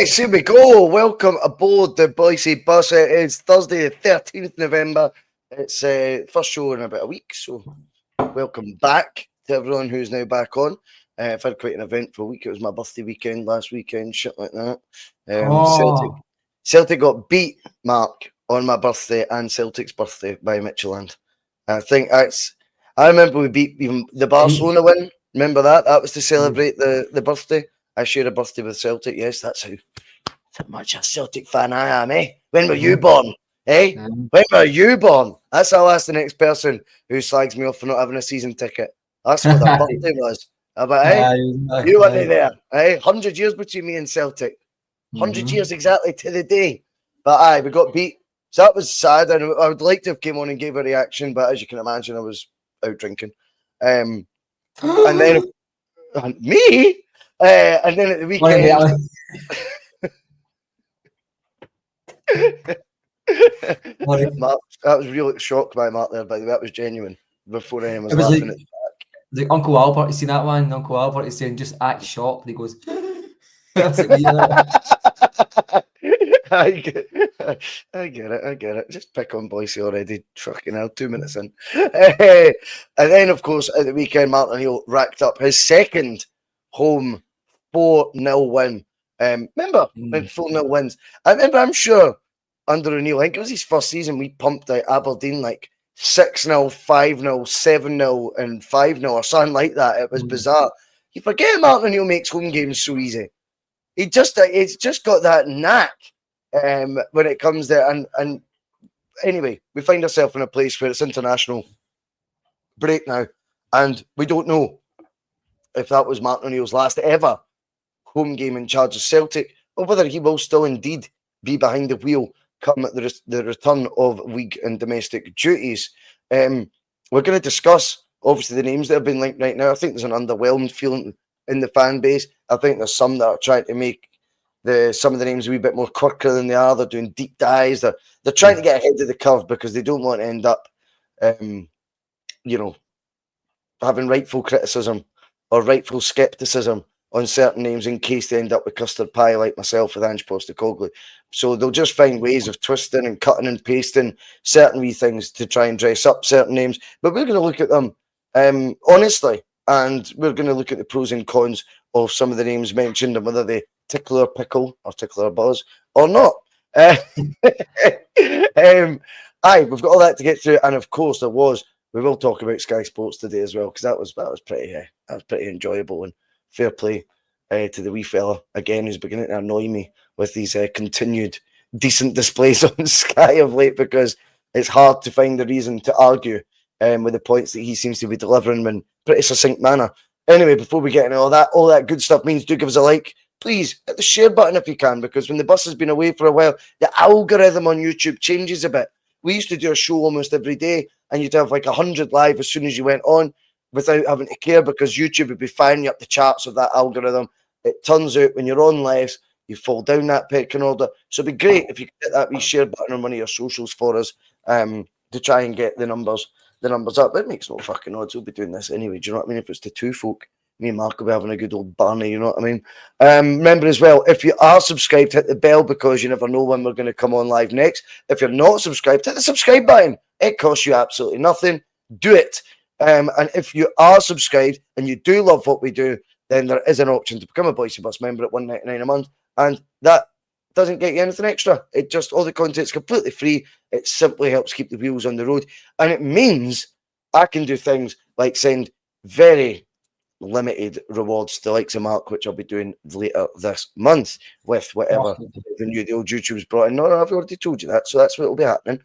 Yes, here we go. Welcome aboard the Bhoycie Bus. It is Thursday, the 13th November. It's first show in about a week, so welcome back to everyone who's now back on. I've had quite an eventful week. It was my birthday weekend last weekend, shit like that. Celtic got beat, Mark, on my birthday and Celtic's birthday by Midtjylland. I think I remember we beat even the Barcelona win. Remember that? That was to celebrate the birthday. I share a birthday with Celtic. Yes, that's how much a Celtic fan I am, eh? When were you born? Eh? When were you born? That's I'll ask the next person who slags me off for not having a season ticket. That's what their birthday was. But you weren't there. Eh? 100 years between me and Celtic. 100 years exactly to the day. But we got beat. So that was sad, and I would like to have came on and gave a reaction, but as you can imagine, I was out drinking. And then me? And then at the weekend, Mark, that was really shocked by Mark there, by the way. That was genuine. Before anyone was laughing at the back. Like Uncle Albert, you seen that one? Uncle Albert is saying, just act shocked. He goes, I get it. Just pick on Bhoycie already. Fucking hell, 2 minutes in. And then, of course, at the weekend, Marc and O'Neill racked up his second home 4-0 win. Remember when 4-0 wins? I'm sure under O'Neill, I think it was his first season, we pumped out Aberdeen like 6-0, 5-0, 7-0, and 5-0 or something like that. It was bizarre. You forget Marc and O'Neill makes home games so easy. It's just got that knack when it comes there. And anyway, we find ourselves in a place where it's international break now, and we don't know if that was Marc O'Neill's last ever home game in charge of Celtic, or whether he will still indeed be behind the wheel come at the return of league and domestic duties. We're going to discuss, obviously, the names that have been linked right now. I think there's an underwhelmed feeling in the fan base. I think there's some that are trying to make some of the names a wee bit more quirkier than they are. They're doing deep dives. They're trying to get ahead of the curve because they don't want to end up, having rightful criticism or rightful scepticism on certain names in case they end up with custard pie like myself with Ange Postecoglou. So they'll just find ways of twisting and cutting and pasting certain wee things to try and dress up certain names. But we're going to look at them honestly, and we're going to look at the pros and cons of some of the names mentioned and whether they tickle our pickle or tickle our buzz or not. We've got all that to get through, and of course we will talk about Sky Sports today as well, because that was pretty enjoyable, and fair play to the wee fella again who's beginning to annoy me with these continued decent displays on Sky of late, because it's hard to find a reason to argue with the points that he seems to be delivering in pretty succinct manner. Anyway, before we get into all that good stuff means do give us a like. Please hit the share button if you can, because when the bus has been away for a while, the algorithm on YouTube changes a bit. We used to do a show almost every day, and you'd have like 100 live as soon as you went on without having to care, because YouTube would be firing you up the charts of that algorithm. It turns out when you're on less, you fall down that pecking order. So it'd be great if you could hit that wee share button on one of your socials for us to try and get the numbers up. It makes no fucking odds. We'll be doing this anyway. Do you know what I mean? If it's to two folk, me and Mark will be having a good old Barney, you know what I mean? Remember as well, if you are subscribed, hit the bell, because you never know when we're going to come on live next. If you're not subscribed, hit the subscribe button. It costs you absolutely nothing. Do it. And if you are subscribed and you do love what we do, then there is an option to become a Bhoycie Bus member at $1.99 a month, and that doesn't get you anything extra. It just, all the content's completely free. It simply helps keep the wheels on the road, and it means I can do things like send very limited rewards to the likes of Mark, which I'll be doing later this month with whatever the old YouTube's brought in. No, I've already told you that, so that's what will be happening.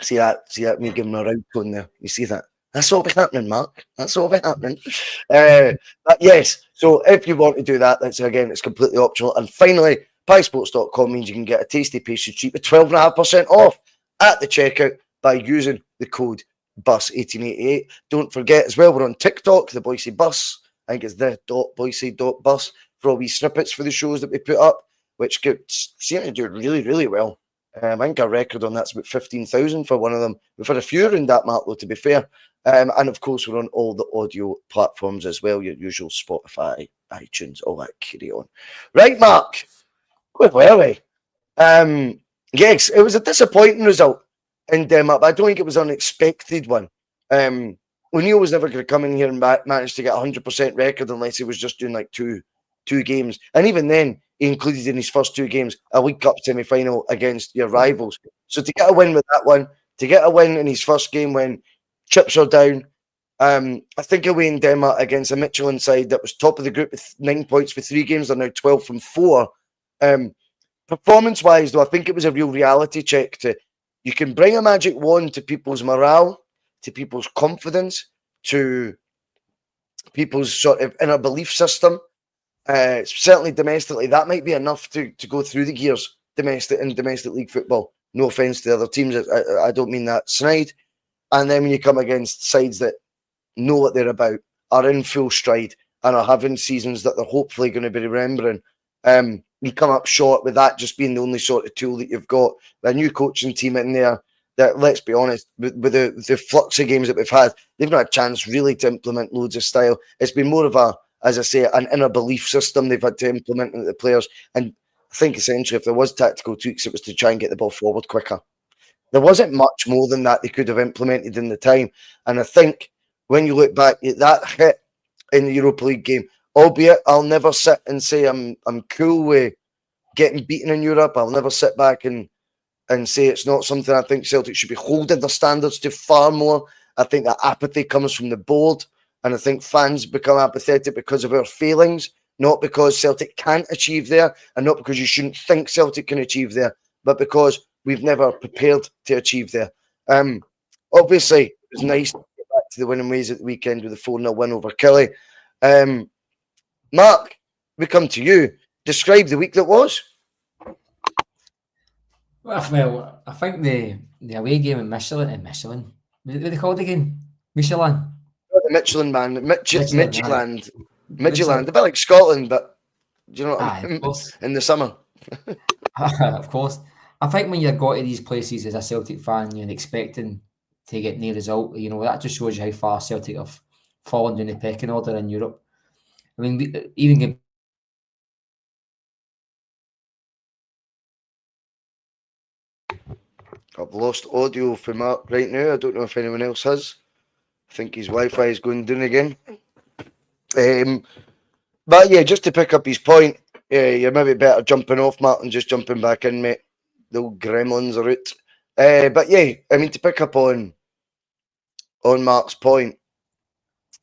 See that me giving a round tone there. You see that? That's what will be happening, Mark. That's what will be happening. But yes, so if you want to do that, it's completely optional. And finally, piesports.com means you can get a tasty pastry treat with 12.5% off at the checkout by using the code BUS1888. Don't forget as well, we're on TikTok, the Bhoycie Bus. I think it's the.Bhoycie.bus for all these snippets for the shows that we put up, which seem to do really, really well. I think our record on that's about 15,000 for one of them. We've had a few around that mark, though, to be fair. And of course, we're on all the audio platforms as well, your usual Spotify, iTunes, all that carry on. Right, Mark, where were we? Yes, it was a disappointing result in Denmark, but I don't think it was an unexpected one. O'Neill was never going to come in here and manage to get a 100% record unless he was just doing like two games. And even then, he included in his first 2 games a League Cup semi-final against your rivals. So to get a win with that one, to get a win in his first game when chips are down, I think away in Denmark against a Michelin side that was top of the group with 9 points for 3 games, they're now 12 from 4. Performance-wise, though, I think it was a real reality check to you can bring a magic wand to people's morale, to people's confidence, to people's sort of inner belief system. Certainly domestically, that might be enough to go through the gears in domestic league football. No offence to the other teams, I don't mean that snide. And then when you come against sides that know what they're about, are in full stride, and are having seasons that they're hopefully going to be remembering, you come up short with that just being the only sort of tool that you've got. A new coaching team in there that, let's be honest, with the flux of games that we've had, they've not had a chance really to implement loads of style. It's been more of a, as I say, an inner belief system they've had to implement into the players. And I think essentially if there was tactical tweaks, it was to try and get the ball forward quicker. There wasn't much more than that they could have implemented in the time. And I think when you look back at that hit in the Europa League game, albeit I'll never sit and say I'm cool with getting beaten in Europe. I'll never sit back and say it's not something I think Celtic should be holding their standards to far more. I think that apathy comes from the board, and I think fans become apathetic because of our failings, not because Celtic can't achieve there, and not because you shouldn't think Celtic can achieve there, but because we've never prepared to achieve there. Obviously, it was nice to get back to the winning ways at the weekend with a 4-0 win over Killie. Mark, we come to you. Describe the week that was. Well, I think the away game in Michelin. What are they called again? Michelin. The Michelin man, Midtjylland, a bit like Scotland, but do you know what I mean? In the summer. Of course. I think when you go to these places as a Celtic fan, you're expecting to get near result. You know, that just shows you how far Celtic have fallen down the pecking order in Europe. I mean, even I've lost audio from Mark right now. I don't know if anyone else has. I think his Wi-Fi is going down again. But yeah, just to pick up his point, you're maybe better jumping off, Mark, and just jumping back in, mate. The old gremlins are out. But yeah, I mean, to pick up on Mark's point,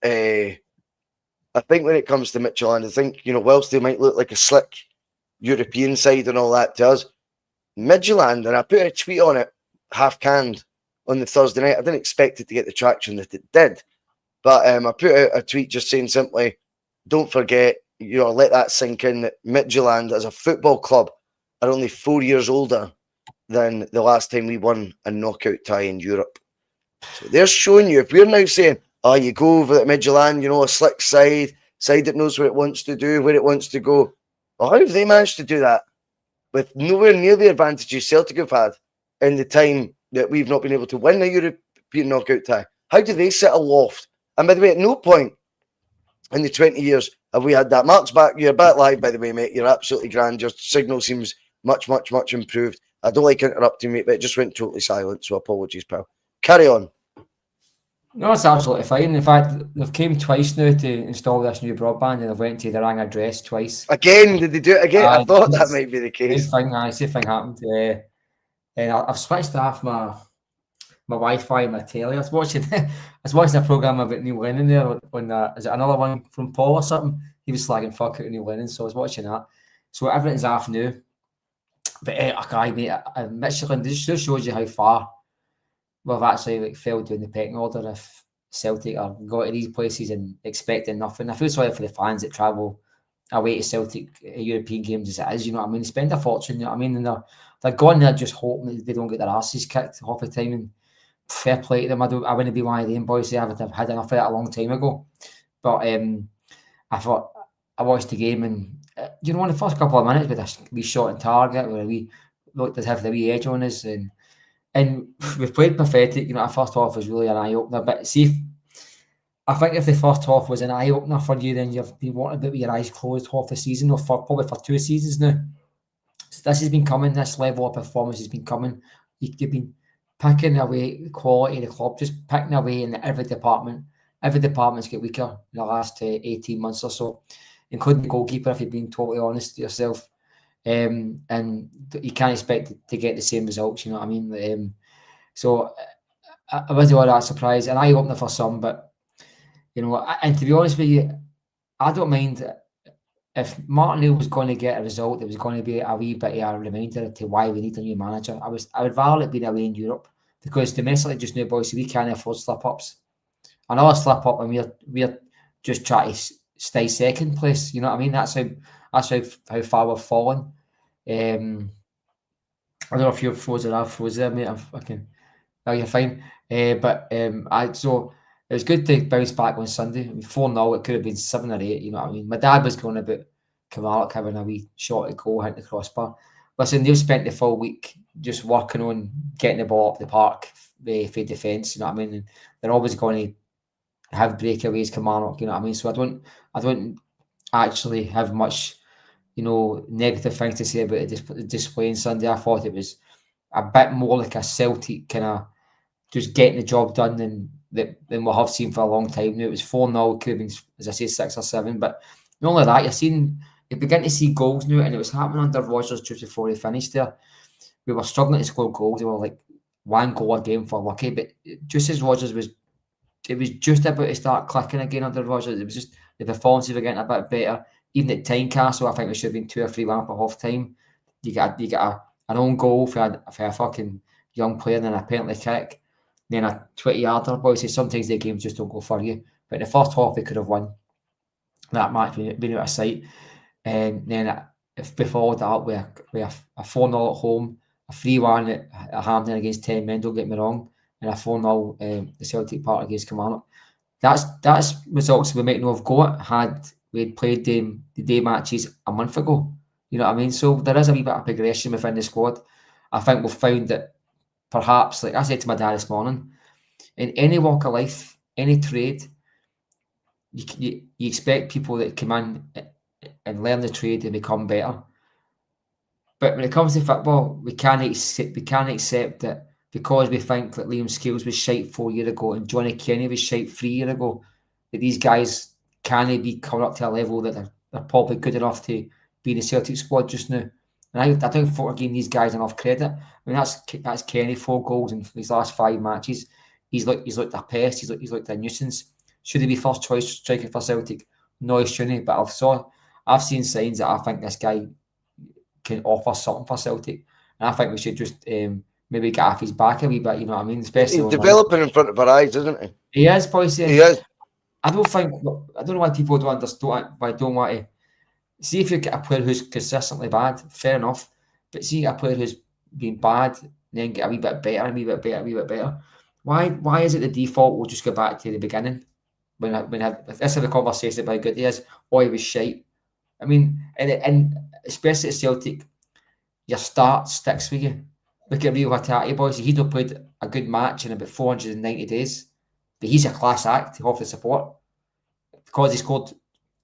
I think when it comes to Midtjylland, I think, you know, whilst they might look like a slick European side and all that to us, Midtjylland, and I put a tweet on it, half-canned, on the Thursday night. I didn't expect it to get the traction that it did. But I put out a tweet just saying simply, don't forget, you know, let that sink in, that Midtjylland as a football club are only 4 years older than the last time we won a knockout tie in Europe. So they're showing you, if we're now saying, oh, you go over at Midtjylland, you know, a slick side that knows what it wants to do, where it wants to go. Well, how have they managed to do that with nowhere near the advantages Celtic have had in the time that we've not been able to win a European knockout tie? How do they sit aloft? And by the way, at no point in the 20 years have we had that. Mark's back. You're back live, by the way, mate. You're absolutely grand. Your signal seems much, much, much improved. I don't like interrupting, mate, but it just went totally silent, so apologies, pal. Carry on. No, it's absolutely fine. In fact, they've came twice now to install this new broadband, and they've went to the wrong address twice. Again? Did they do it again? I thought that might be the case. Same thing happened. And I've switched off my Wi-Fi and my telly. I was watching a program about Neil Lennon there on is it another one from Paul or something? He was slagging fuck out Neil Lennon, so I was watching that. So everything's off now. But Michelin, this just shows you how far we've actually like fell down the pecking order if Celtic are going to these places and expecting nothing. I feel sorry for the fans that travel away to Celtic European games as it is, you know what I mean? They spend a fortune, you know what I mean? And they're going there just hoping that they don't get their asses kicked half the time, and fair play to them. I wouldn't be one of them boys who have had enough of that a long time ago. But I thought I watched the game, and you know, in the first couple of minutes with a wee shot on target, where we looked as if the wee edge on us, and we've played pathetic. Our first half was really an eye opener. But see, I think if the first half was an eye opener for you, then you've been wanting about with your eyes closed half the season, or probably for 2 seasons now. So this has been coming. This level of performance has been coming. You've been picking away the quality of the club, just picking away in every department. Every department's got weaker in the last 18 months or so, including the goalkeeper, if you're being totally honest to yourself. And you can't expect to get the same results, you know what I mean? So I was all that surprised, and eye opener for some, but and to be honest with you, I don't mind if Martin O'Neill was going to get a result. It was going to be a wee bit of a reminder to why we need a new manager. I would rather it being away in Europe, because domestically just now, boys, we can't afford slip ups. Another slip up, and we're just trying to stay second place. You know what I mean? That's how far we've fallen. I don't know if you're frozen. I've frozen, mate. I'm fucking. Oh, you're fine. So it was good to bounce back on Sunday. 4-0, it could have been 7 or 8. You know what I mean? My dad was going about Kamalik having a wee shot at goal, hitting the crossbar. Listen, they've spent the full week just working on getting the ball up the park for defence. You know what I mean? And they're always going to have breakaways, Kamalik. You know what I mean? So I don't actually have much, negative things to say about the display on Sunday. I thought it was a bit more like a Celtic kind of just getting the job done than we'll have seen for a long time now. It was 4-0, could have been, as I say, 6 or 7. But not only that, you begin to see goals now, and it was happening under Rodgers just before he finished there. We were struggling to score goals. They were like 1 goal a game for lucky. But just as Rodgers it was just about to start clicking again under Rodgers. It was just the performances were getting a bit better. Even at Tynecastle, I think we should have been 2 or 3-1 for half time. You get an own goal for a fucking young player, and then a penalty kick, then a 20-yarder. Boys, sometimes the games just don't go for you. But in the first half, we could have won that match, been out of sight. And then if we followed that up with a 4-0 at home, a 3-1 at Hampden against 10 men, don't get me wrong, and a 4-0 the Celtic part against Kilmarnock. That's results we might not have got had we had played the day matches a month ago. You know what I mean? So there is a wee bit of progression within the squad. I think we've found that perhaps, like I said to my dad this morning, in any walk of life, any trade, you expect people that come in and learn the trade and become better. But when it comes to football, we can't accept that because we think that Liam Scales was shite 4 years ago and Johnny Kenny was shite 3 years ago, that these guys can't be coming up to a level that they're probably good enough to be in the Celtic squad just now. And I don't think we're giving these guys enough credit. I mean, that's Kenny, 4 goals in his last 5 matches. He's looked a pest. He's looked a nuisance. Should he be first choice striker for Celtic? No, he shouldn't. But I've seen signs that I think this guy can offer something for Celtic, and I think we should just maybe get off his back a wee bit. You know what I mean? Especially he's developing in front of our eyes, isn't he? He is, boys. He is. I don't know why people don't understand. Why don't want to see if you get a player who's consistently bad. Fair enough, but see a player who's been bad, and then get a wee bit better, a wee bit better. Why is it the default? We'll just go back to the beginning when let's have a conversation about how good he is. Oh, he was shite. I mean, and especially at Celtic, your start sticks with you. Look at Rio Hatate, boys. He'd not played a good match in about 490 days, but he's a class act to have the support because he scored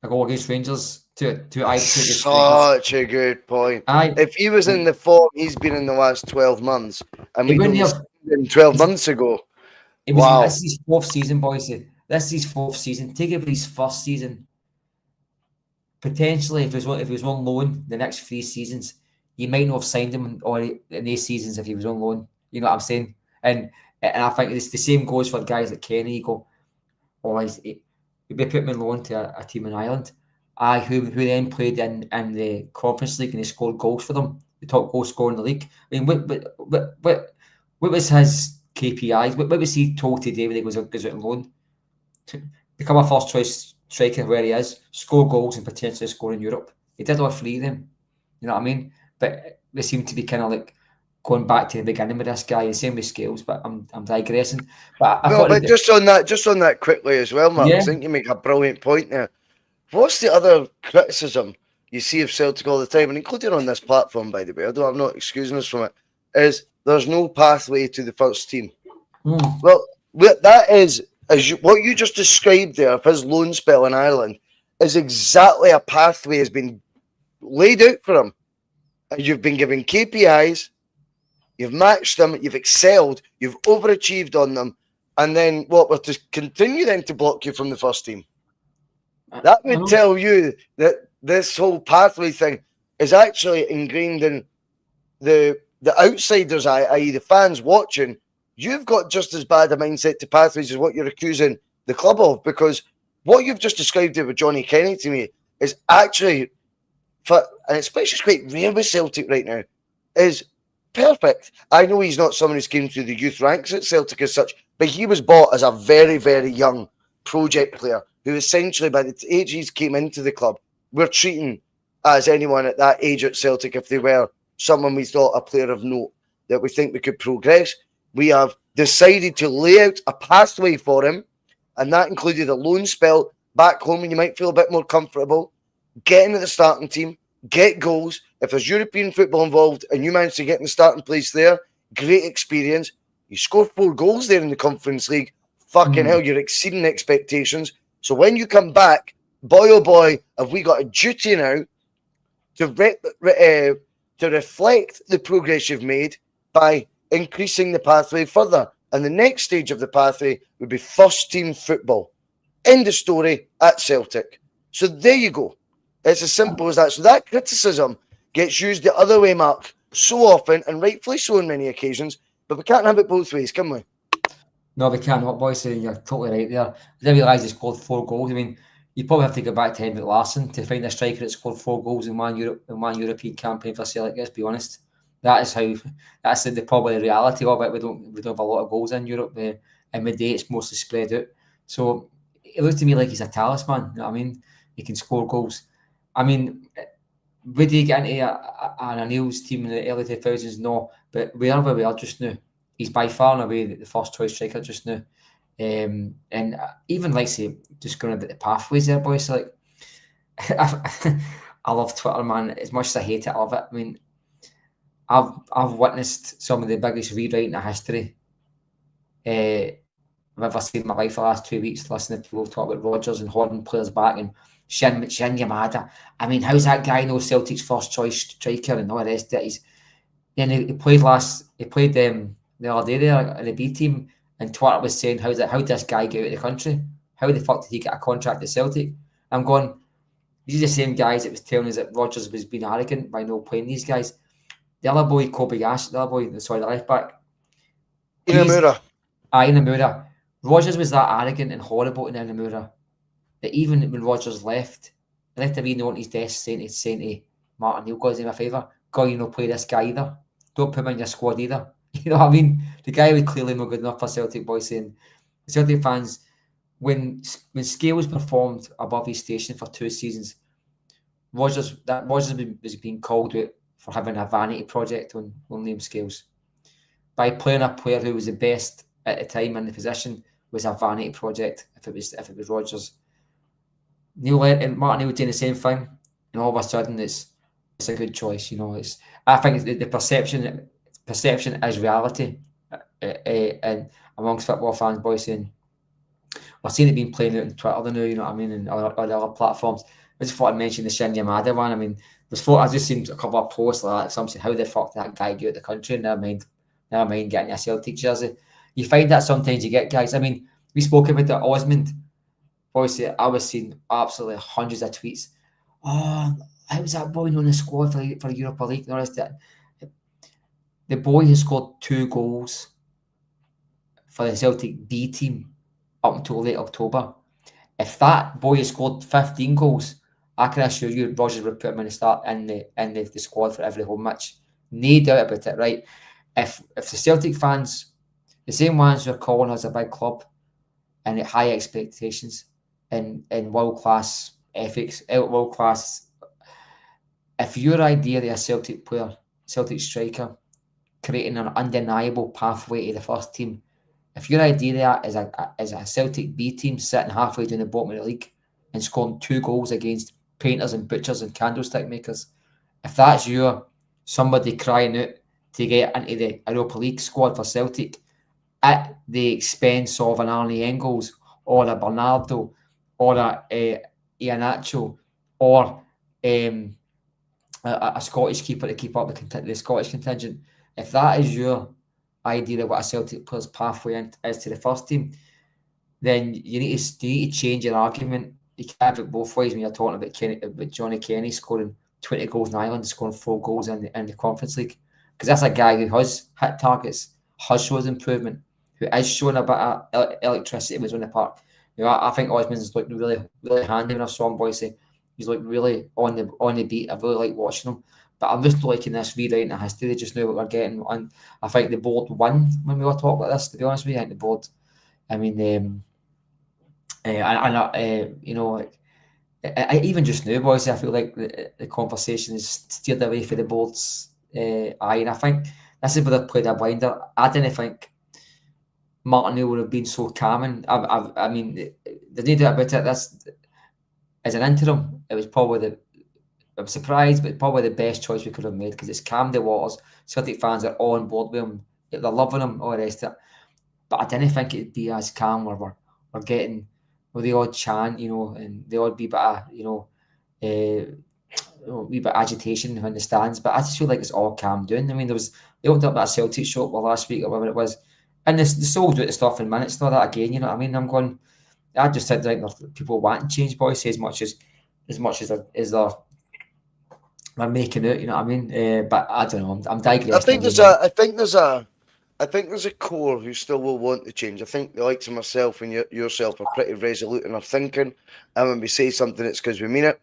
a goal against Rangers. Such a good point. If he was in the form he's been in the last 12 months, and we didn't him 12 months ago. Wow. This is his 4th season, boys. This is his 4th season. Take it for his 1st season. Potentially, if he was on loan the next 3 seasons, you might not have signed him in these seasons if he was on loan. You know what I'm saying? And I think it's the same goes for guys like Kenny. You go, you'd be putting him on loan to a team in Ireland. Who then played in the Conference League and they scored goals for them, the top goal scorer in the league. I mean, what was his KPIs? What was he told today when he goes out on loan? To become a first choice striker where he is, score goals and potentially score in Europe. He did all 3 of them. You know what I mean? But we seem to be kind of like going back to the beginning with this guy, the same with Scales, but I'm digressing. But just on that quickly as well, Mark, yeah. I think you make a brilliant point there. What's the other criticism you see of Celtic all the time, and including on this platform, by the way, although I'm not excusing us from it, is there's no pathway to the first team. Well, that is, what you just described there of his loan spell in Ireland, is exactly a pathway has been laid out for him. And you've been given KPIs, you've matched them, you've excelled, you've overachieved on them, and then what, we're to continue then to block you from the first team. That would tell you that this whole pathway thing is actually ingrained in the outsiders' eye, i.e. the fans watching. You've got just as bad a mindset to pathways as what you're accusing the club of, because what you've just described it with Johnny Kenny to me is actually, and especially it's quite rare with Celtic right now, is perfect. I know he's not someone who's came through the youth ranks at Celtic as such, but he was bought as a very, very young project player who essentially, by the age he's came into the club, we're treating as anyone at that age at Celtic, if they were someone we thought a player of note that we think we could progress. We have decided to lay out a pathway for him, and that included a loan spell back home when you might feel a bit more comfortable, get into the starting team, get goals. If there's European football involved and you manage to get in the starting place there, great experience. You score 4 goals there in the Conference League. Fucking hell, you're exceeding expectations. So when you come back, boy oh boy, have we got a duty now to reflect the progress you've made by increasing the pathway further. And the next stage of the pathway would be first team football. End of story at Celtic. So there you go. It's as simple as that. So that criticism gets used the other way, Mark, so often, and rightfully so on many occasions, but we can't have it both ways, can we? No, we cannot, Bhoycie. You're totally right there. I didn't realise he scored 4 goals. I mean, you probably have to go back to Henrik Larsson to find a striker that scored 4 goals in one European campaign for Celtic. Let's be honest. That's probably the reality of it. We don't have a lot of goals in Europe, and with day it's mostly spread out. So it looks to me like he's a talisman. You know what I mean? He can score goals. I mean, would he get into an O'Neill's team in the early 2000s? No, but we are where we are just now. He's by far and away the first choice striker just now. And even like say, just going about the pathways there, boys. Like, I love Twitter, man. As much as I hate it, I love it. I mean, I've witnessed some of the biggest rewriting of history I've ever seen in my life the last 2 weeks, listening to people talk about Rodgers and holding players back and Shin Yamada. I mean, how's that guy know Celtic's first choice striker and all the rest of it? He played the other day there in the B team, and Twitter was saying, how did this guy get out of the country? How the fuck did he get a contract at Celtic? I'm going, these are the same guys that was telling us that Rodgers was being arrogant by not playing these guys. The other boy, the left back. Inamura. Rodgers was that arrogant and horrible in Inamura that even when Rodgers left a wee note on his desk saying to Marc and O'Neill, God, do me a favour, God, you play this guy either. Don't put him in your squad either. You know what I mean? The guy was clearly not good enough for Celtic, boys. Saying Celtic fans, when Scales performed above his station for 2 seasons, Rodgers was being called out for having a vanity project on Liam Scales. By playing a player who was the best at the time in the position was a vanity project. If it was Rodgers, Martin O'Neill doing the same thing, and all of a sudden it's a good choice. You know, I think the perception is reality, and amongst football fans, boys, and we're seeing it being playing out on Twitter now. You know what I mean, and other platforms. I just thought I'd mention the Shin Yamada one. I mean, I just seen a couple of posts like that. Some saying, how the fuck did that guy get out of the country? Never mind getting a Celtic jersey. You find that sometimes you get guys. I mean, we spoke about the Osmond. Obviously, I was seeing absolutely hundreds of tweets. Oh, how was that boy on the squad for Europa League? The boy has scored 2 goals for the Celtic B team up until late October. If that boy has scored 15 goals, I can assure you Rodgers would put him in the squad for every home match. No doubt about it, right? If the Celtic fans, the same ones who are calling us a big club and at high expectations and world-class ethics, world-class, if your idea of a Celtic player, Celtic striker, creating an undeniable pathway to the first team, if your idea is a Celtic B team sitting halfway down the bottom of the league and scoring 2 goals against painters and butchers and candlestick makers. If that's you, somebody crying out to get into the Europa League squad for Celtic at the expense of an Arnie Engels or a Bernardo or a Iheanacho or a Scottish keeper to keep up the Scottish contingent, if that is your idea of what a Celtic player's pathway is to the first team, then you need to change your argument. You can't have it both ways when you're talking about Johnny Kenny scoring 20 goals in Ireland, scoring 4 goals in the Conference League, because that's a guy who has hit targets, has shown improvement, who is showing a bit of electricity when he's on the park. I think Osmond's looked really, really handy when I saw him, Bhoycie. He's looked really on the beat. I really like watching him. But I'm just liking this rewriting of history just now what we're getting. And I think the board won when we were talking about this, to be honest with you. I think the board, I mean, I even just now, boys, I feel like the conversation is steered away for the board's eye. And I think this is where they've played a blinder. I didn't think Marc and O'Neill would have been so calming. I mean, there's no doubt about it. This, as an interim, it was probably I'm surprised, but probably the best choice we could have made because it's calmed the waters. Celtic fans are all on board with him. They're loving him, all the rest of it. But I didn't think it'd be as calm where we're getting with the odd chant, and the odd wee bit of, wee bit of agitation in the stands. But I just feel like it's all calmed down. I mean, they opened up that Celtic shop last week or whatever it was, and they sold out the stuff in minutes. Not that again, you know what I mean? I'm going. I just said like people want to change, Bhoycie, as much as they're making out. You know what I mean? But I don't know. I'm digressing. I think there's a core who still will want to change. I think the likes of myself and yourself are pretty resolute in our thinking, and when we say something, it's because we mean it.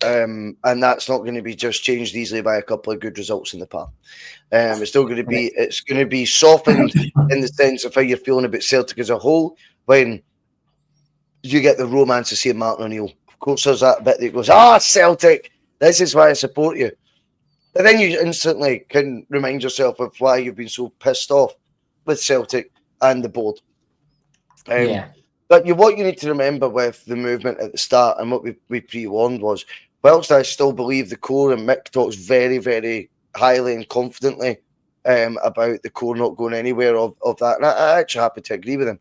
And that's not going to be just changed easily by a couple of good results in the past. It's still going to be softened in the sense of how you're feeling about Celtic as a whole when you get the romance of seeing Marc and O'Neill. Of course, there's that bit that goes, Celtic, this is why I support you. But then you instantly can remind yourself of why you've been so pissed off with Celtic and the board. But what you need to remember with the movement at the start and what we pre-warned was, whilst I still believe the core, and Mick talks very, very highly and confidently about the core not going anywhere of that, and I'm actually happy to agree with him.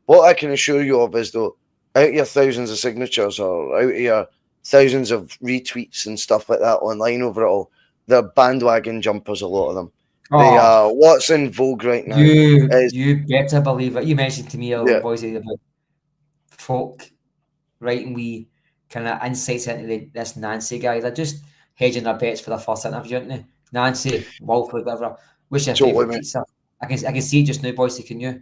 What I can assure you of is, though, out of your thousands of signatures or out of your thousands of retweets and stuff like that online over it all, they're bandwagon jumpers, a lot of them. They are what's in vogue right now. You better believe it. You mentioned to me, Bhoycie, about folk writing wee kind of insights into this Nancy guy. They're just hedging their bets for their first interview, aren't they? Nancy, Walford, whatever. What's your favourite pizza? I can see it just now, Bhoycie, can you?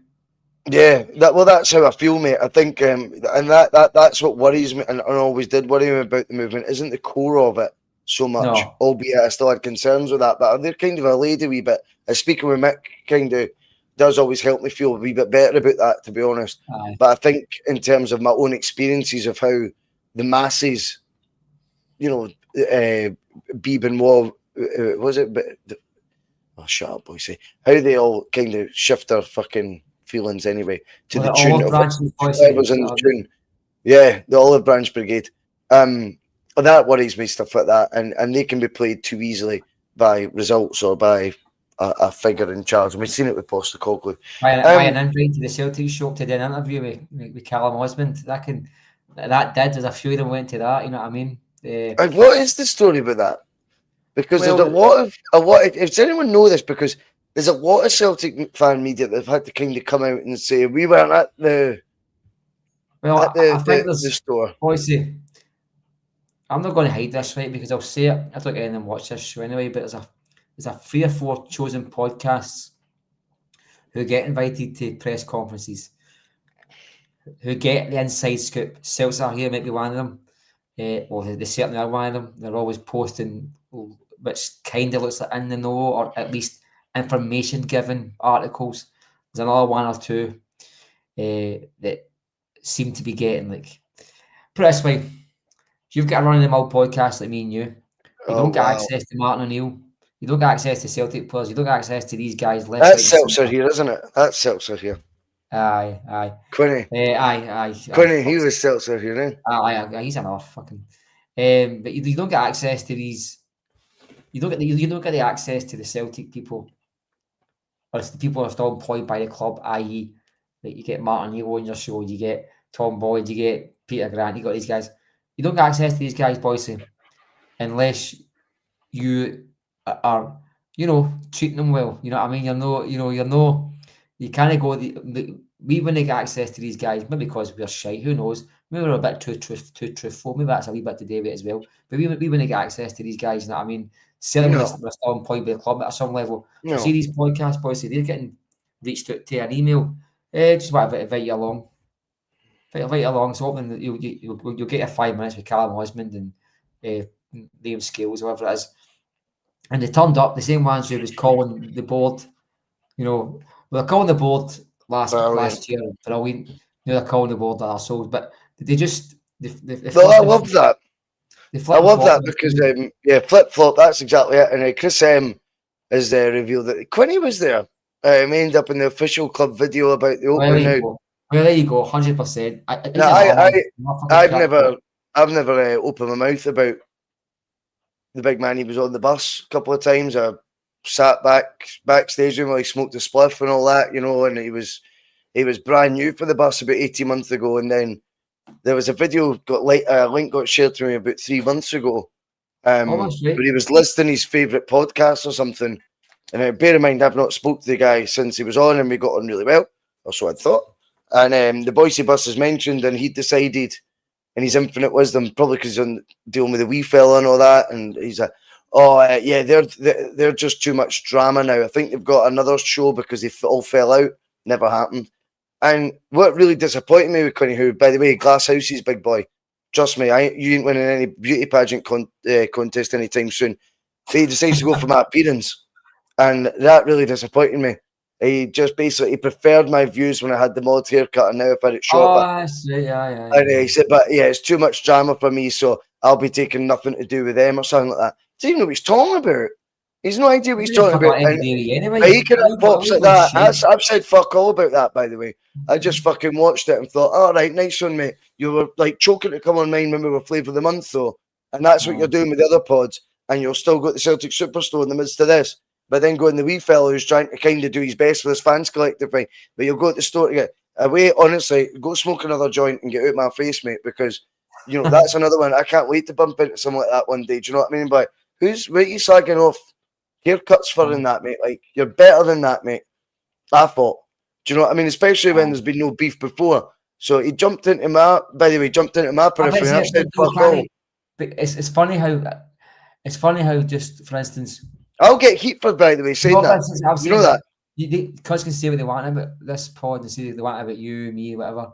Yeah, that's how I feel, mate. I think, and that's what worries me, and always did worry me about the movement. Isn't the core of it so much? No. Albeit I still had concerns with that, but they're kind of a lady wee bit. Speaking with Mick, kind of does always help me feel a wee bit better about that, to be honest. Aye. But I think in terms of my own experiences of how the masses, Beeb and Wall, was it? Shut up, Bhoycie. How they all kind of shift their fucking feelings anyway to the tune of whoever's in the tune. Yeah, the Olive Branch Brigade. That worries me, stuff like that, and they can be played too easily by results or by a figure in charge. We've seen it with Postecoglou. By an invite to the Celtic shop to do an interview with Callum Osmond. There's a few of them went to that. You know what I mean? And what is the story about that? Because there's a lot of. Does anyone know this? Because there's a lot of Celtic fan media that have had to kind of come out and say we weren't at the. Well, I think there's the store. Bhoycie, I'm not going to hide this, right? Because I'll say it. I don't get anyone watch this show anyway. But there's a 3 or 4 chosen podcasts who get invited to press conferences, who get the inside scoop. Celts are here, might be one of them. Well, they certainly are one of them. They're always posting which kind of looks like in the know or at least information given articles. There's another 1 or 2 that seem to be getting put it this way, you've got a run of the mill podcast like me and you don't get access to Marc and O'Neill, you don't get access to Celtic players, you don't get access to these guys left. That's Seltzer here, isn't it? That's Seltzer here. Aye. Quinny. Aye. Quinny, he was Seltzer here, eh? Aye, he's another fucking But you don't get access to these. You don't get the access to the Celtic people, or it's the people who are still employed by the club. I.e., that you get Martin Neal on your show, you get Tom Boyd, you get Peter Grant, you got these guys. You don't get access to these guys, Bhoycie, unless you are, treating them well. You know what I mean? You kind of go. We wouldn't get access to these guys, maybe because we're shite. Who knows? Maybe we're a bit too truthful. Maybe that's a wee bit to do with it as well. But we wouldn't get access to these guys. You know what I mean? Certainly, we're still employed by the club at some level. So see these podcasts, boys. They're getting reached out to an email. Just want to invite you along. Invite you along. So hoping that you'll get your 5 minutes with Callum Osmond and Liam Scales, whatever it is. And they turned up, the same ones who was calling the board. We were calling the board last year. Brilliant. They're calling the board ourselves, but they just. I love that. I love that because flip flop. That's exactly it. And Chris has revealed that Quinny was there. He ended up in the official club video about the opening now. Well, there you go, 100%. I've never opened my mouth about the big man. He was on the bus a couple of times. I sat backstage with him while he smoked a spliff and all that, and he was brand new for the bus about 18 months ago. And then there was a video a link got shared to me about 3 months ago. But he was listing his favourite podcast or something. And bear in mind, I've not spoke to the guy since he was on, and we got on really well, or so I thought. And the Bhoycie Bus is mentioned, and he decided, in his infinite wisdom, probably because he's dealing with a wee fella and all that, and he's like, they're just too much drama now. I think they've got another show because they all fell out. Never happened. And what really disappointed me with Quinny, who, by the way, Glass House's big boy, trust me, you ain't winning any beauty pageant contest anytime soon. But he decides to go for my appearance. And that really disappointed me. He just basically preferred my views when I had the mod haircut, and now I've had it short. And he said, but it's too much drama for me, so I'll be taking nothing to do with them or something like that. He doesn't even know what he's talking about. He's no idea what he's talking about. He can have pops like that. I've said fuck all about that, by the way. I just fucking watched it and thought, all right, nice one, mate. You were like choking to come on mine when we were Flavour of the Month, though. And that's what you're doing with the other pods. And you'll still got the Celtic Superstore in the midst of this. But then going the wee fella who's trying to kind of do his best for his fans collective thing. But you'll go to the store to get away. Honestly, go smoke another joint and get out of my face, mate, because that's another one. I can't wait to bump into something like that one day. Do you know what I mean? But what are you slagging off haircuts for in that, mate? Like, you're better than that, mate. I thought. Do you know what I mean? Especially when there's been no beef before. So he jumped into my periphery. I've said fuck all. But it's funny how just, for instance, I'll get heat for, by the way, saying that. You know that. Because can say what they want about this pod and say what they want about you, me, whatever.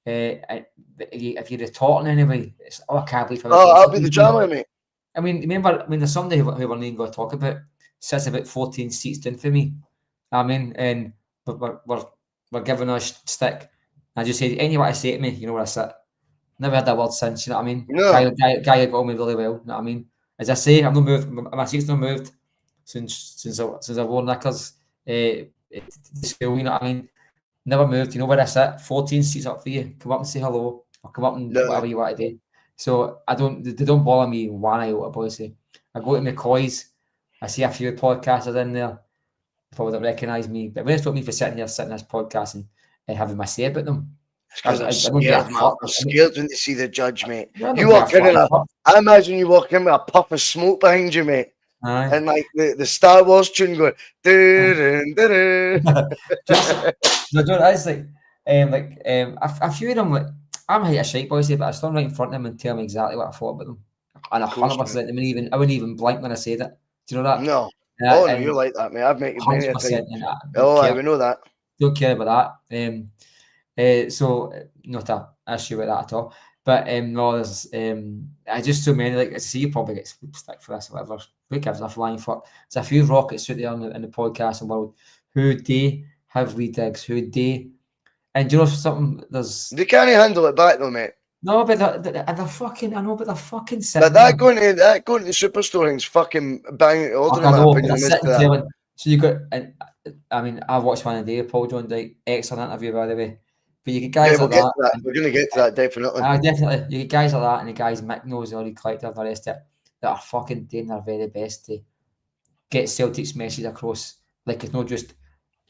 If you're retorting anyway, I can't believe. I'll be the drama, mate. I mean, remember, there's somebody who we're not even going to talk about, sits about 14 seats down for me. I mean, and we're giving us stick. I just said, anything what I say to me, you know where I sit. Never had that word since, you know what I mean? No. Guy got on me really well, you know what I mean? As I say, I've not moved, my seat's not moved since I wore knickers to school, you know what I mean? Never moved, you know where I sit? 14 seats up for you. Come up and say hello, or come up and whatever you want to do. So they don't bother me one iota, Bhoycie. I go to McCoy's, I see a few podcasters in there, probably don't recognise me, but when it's not me for sitting this podcast and having my say about them. I'm scared when they see the judge, mate. You walk in I imagine you walk in with a puff of smoke behind you, mate. Aye. And like the Star Wars tune going, That's like a few of them, like, I'm a shite, Bhoycie, but I stand right in front of them and tell me exactly what I thought about them. And 100%, I wouldn't even blink when I said it. Do you know that? No. No, you're like that, mate. I've met you many a time. We know that. Don't care about that. So not an issue with that at all. But no, there's I just so many, like I see, you probably get stick for this or whatever. Who gives a flying fuck? There's a few rockets out there in the podcasting world who they have wee digs, who they, and you know something, they can't handle it back though, mate. No, but they're fucking. I know, but they're fucking. But that going to the Superstore is fucking banging order. I know, but so you got. And I mean, I watched one of the day, Paul John Dyke, excellent interview by the way. But you get guys like that. We're going to get to that, definitely. Definitely. You get guys like that, and the guys Mick knows, the collective, the rest of it, that are fucking doing their very best to get Celtic's message across. Like, it's not just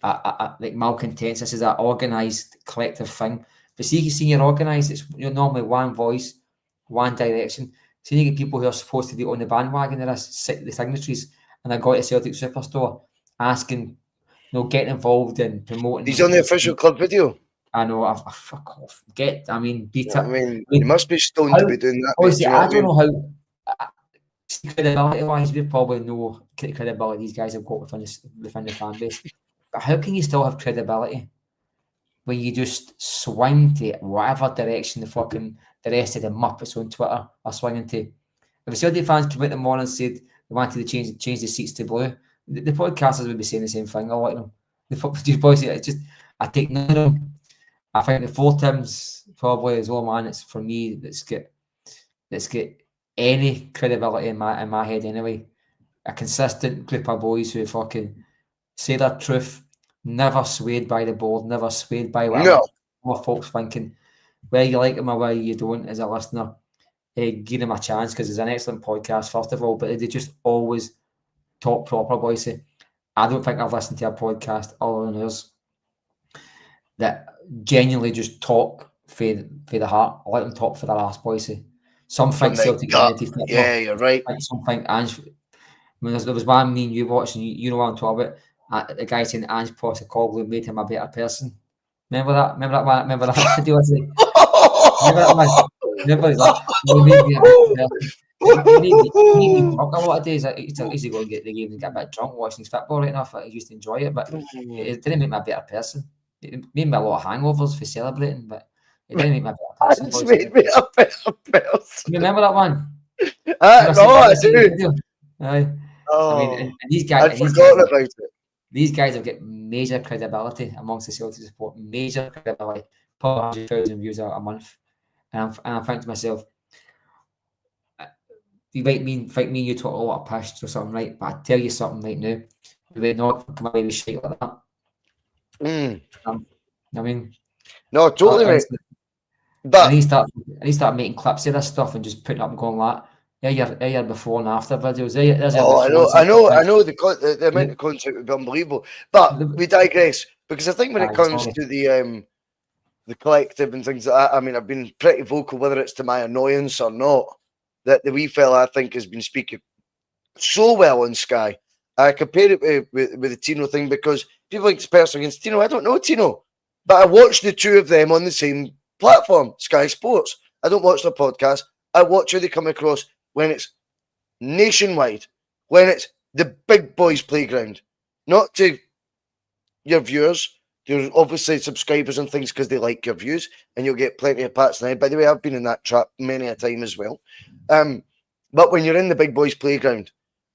like malcontents. This is an organised collective thing. But see, you're organised, it's normally one voice, one direction. So you get people who are supposed to be on the bandwagon of this, the signatories, and I go to Celtic Superstore asking, getting involved in promoting. He's on the official club video. I know, I fuck off. Beat it. I mean, you must be stoned to be doing that. Obviously, I don't know how. Credibility-wise, we probably know the credibility these guys have got within the fan base. But how can you still have credibility when you just swing to whatever direction the rest of the Muppets on Twitter are swinging to? If the Celtic fans came out in the morning and said they wanted to change the seats to blue, the podcasters would be saying the same thing. A lot of them. The boys, it's just, I take none of them. I think the four Tims probably is all man. It's for me that's get any credibility in my head anyway. A consistent group of boys who fucking say their truth, never swayed by the board, never swayed by what folks thinking. Whether you like them or whether you don't as a listener, give them a chance because it's an excellent podcast, first of all, but they just always talk proper, Bhoycie. I don't think I've listened to a podcast other than yours that genuinely just talk for the heart. I let them talk for their ass, Bhoycie. Some think Celtic Unity football. Yeah, you're right. Some think Ange. There was one me and you watching. You know what I'm talking about. The guy saying Ange Postecoglou made him a better person. Remember that? Remember that video? Remember that man? Remember that? He made me a better person. He made me talk a lot of days. I used to go and get the game and get a bit drunk watching his football right enough. I used to enjoy it, but it didn't make me a better person. It made me a lot of hangovers for celebrating, but it didn't make me a better person. It's made me a better person. You remember that one? No, I do. Aye. Oh, I mean, and these guys, I'd forgotten about it. These guys have got major credibility amongst the Celtic support. Major credibility. Probably 100,000 views a month, and I think to myself, you might think me and you talk a lot of pish or something, right? But I tell you something right now, we would not come away with shit like that. I mean, no, totally, mate. But and he start making clips of this stuff and just putting up and going like, your before and after videos. I know the amount of content would be unbelievable. But we digress because I think when it comes to the collective and things like that, I mean, I've been pretty vocal, whether it's to my annoyance or not, that the wee fella I think has been speaking so well on Sky. I compare it with the Tino thing because people like to person against Tino. I don't know Tino, but I watch the two of them on the same platform, Sky Sports. I don't watch their podcast. I watch how they come across when it's nationwide, when it's the big boys' playground, not to your viewers. There's obviously subscribers and things because they like your views, and you'll get plenty of pats now. By the way, I've been in that trap many a time as well. But when you're in the big boys' playground,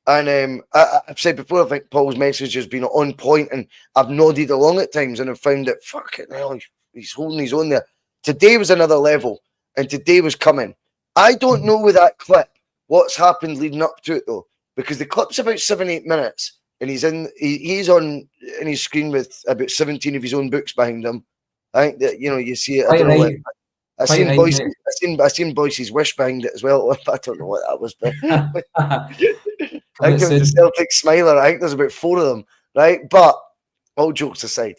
and I've said before, I think Paul's message has been on point, and I've nodded along at times, and I've found that fucking hell, he's holding his own there. Today was another level, and today was coming. I don't know with that clip what's happened leading up to it though, because the clip's about 7-8 minutes, and he's on his screen with about 17 of his own books behind him. I think that you see it. I don't know. I seen Bhoycie's wish behind it as well. I don't know what that was, but I think it was the Celtic Smiler. I think there's about 4 of them, right? But all jokes aside,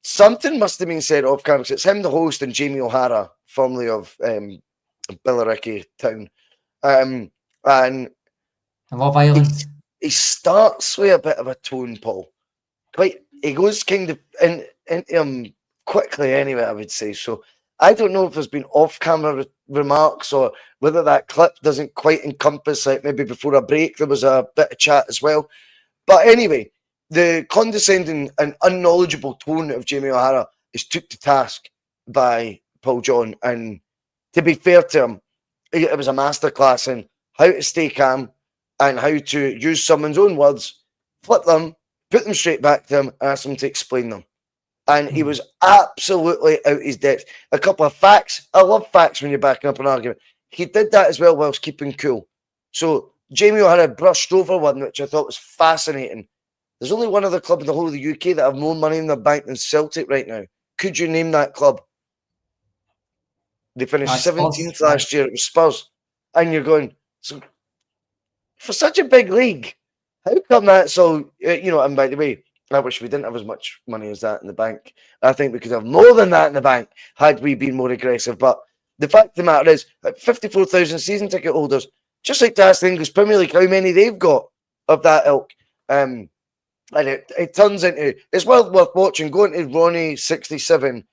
something must have been said off camera. It's him, the host, and Jamie O'Hara, formerly of Billericay Town. And Love Island. He starts with a bit of a tone, Paul. He goes kind of into him quickly anyway, I would say. So I don't know if there's been off-camera remarks or whether that clip doesn't quite encompass, like maybe before a break, there was a bit of chat as well. But anyway, the condescending and unknowledgeable tone of Jamie O'Hara is took to task by Paul John. And to be fair to him, it was a masterclass in how to stay calm and how to use someone's own words, flip them, put them straight back to him, and ask him to explain them. And he was absolutely out his depth. A couple of facts. I love facts when you're backing up an argument. He did that as well whilst keeping cool. So Jamie O'Hara brushed over one, which I thought was fascinating. There's only one other club in the whole of the UK that have more money in their bank than Celtic right now. Could you name that club? They finished Spurs, 17th last year. It was Spurs. And you're going, so for such a big league, how come that's so, and by the way, I wish we didn't have as much money as that in the bank. I think we could have more than that in the bank had we been more aggressive. But the fact of the matter is, 54,000 season ticket holders, just like to ask the English Premier League how many they've got of that ilk. And it turns into, it's well worth watching. Going to Ronnie67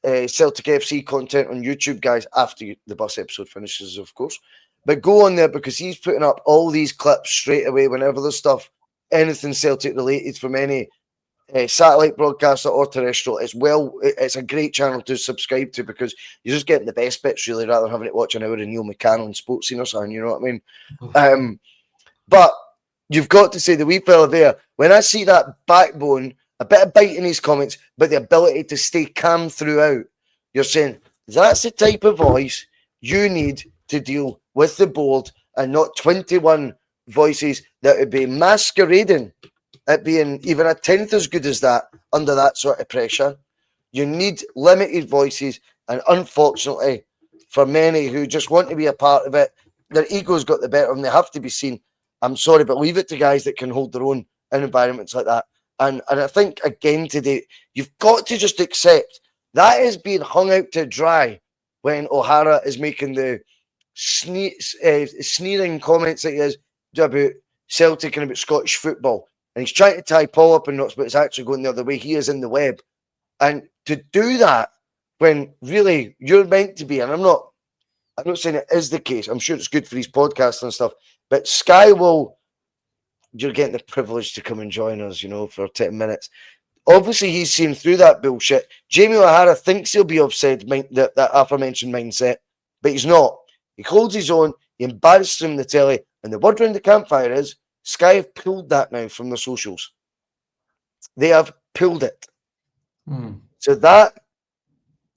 Celtic FC content on YouTube, guys, after the bus episode finishes, of course. But go on there because he's putting up all these clips straight away whenever there's stuff, anything Celtic related from any satellite broadcaster or terrestrial. It's a great channel to subscribe to because you're just getting the best bits, really, rather than having to watch an hour of Neil McKenna on Sports Scene or something, you know what I mean? But you've got to say, the wee fella there, when I see that backbone, a bit of bite in his comments, but the ability to stay calm throughout, you're saying, that's the type of voice you need to deal with the board and not 21 voices that would be masquerading at being even a tenth as good as that under that sort of pressure. You need limited voices, and unfortunately, for many who just want to be a part of it, their ego's got the better of them. They have to be seen. I'm sorry, but leave it to guys that can hold their own in environments like that. And I think, again, today, you've got to just accept that is being hung out to dry when O'Hara is making the sneering comments that he is about Celtic and about Scottish football. And he's trying to tie Paul up in knots, but it's actually going the other way. He is in the web. And to do that when really you're meant to be, and I'm not saying it is the case. I'm sure it's good for these podcasts and stuff. But Sky you're getting the privilege to come and join us, for 10 minutes. Obviously, he's seen through that bullshit. Jamie O'Hara thinks he'll be offside, that aforementioned mindset, but he's not. He holds his own. He embarrasses him in the telly. And the word around the campfire is Sky have pulled that now from the socials. They have pulled it. So that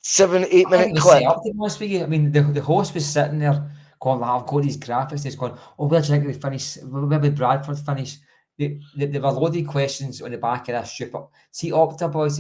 7-8 minute clip. I mean, the host was sitting there going, I've got these graphics. He's going, where do you think we finish? Where would Bradford finish? There were loaded questions on the back of that stupid. See, Opta boys,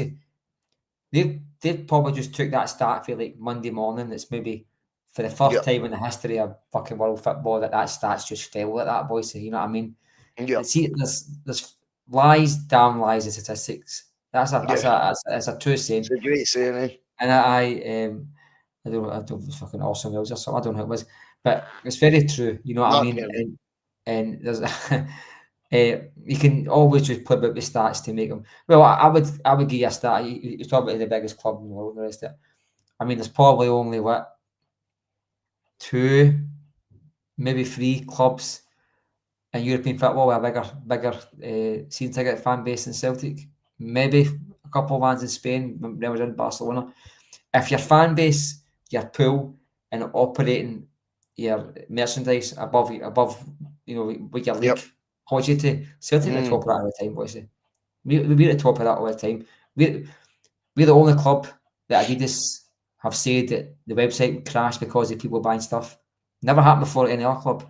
they've probably just took that stat for like Monday morning. It's maybe for the first time in the history of fucking world football that stats just fell at that, boys. You know what I mean? Yeah. See, there's lies, damn lies, and statistics. That's a true saying. It's a great saying, eh? And I don't fucking awesome Mills or something. I don't know who it was, but it's very true. You know what I mean? And there's you can always just play about the stats to make them. Well, I would give you a stat. You talk about the biggest club in the world and the rest of it. I mean, there's probably only 2, maybe 3 clubs in European football with a bigger season ticket fan base than Celtic. Maybe a couple of ones in Spain, Real Madrid, Barcelona. If your fan base, your pool, and operating your merchandise above with your league holds you to, Celtic at the top of that all the time, boys. We're at the top of that all the time. We're the only club that Adidas have said that the website would crash because of people buying stuff. Never happened before at any other club.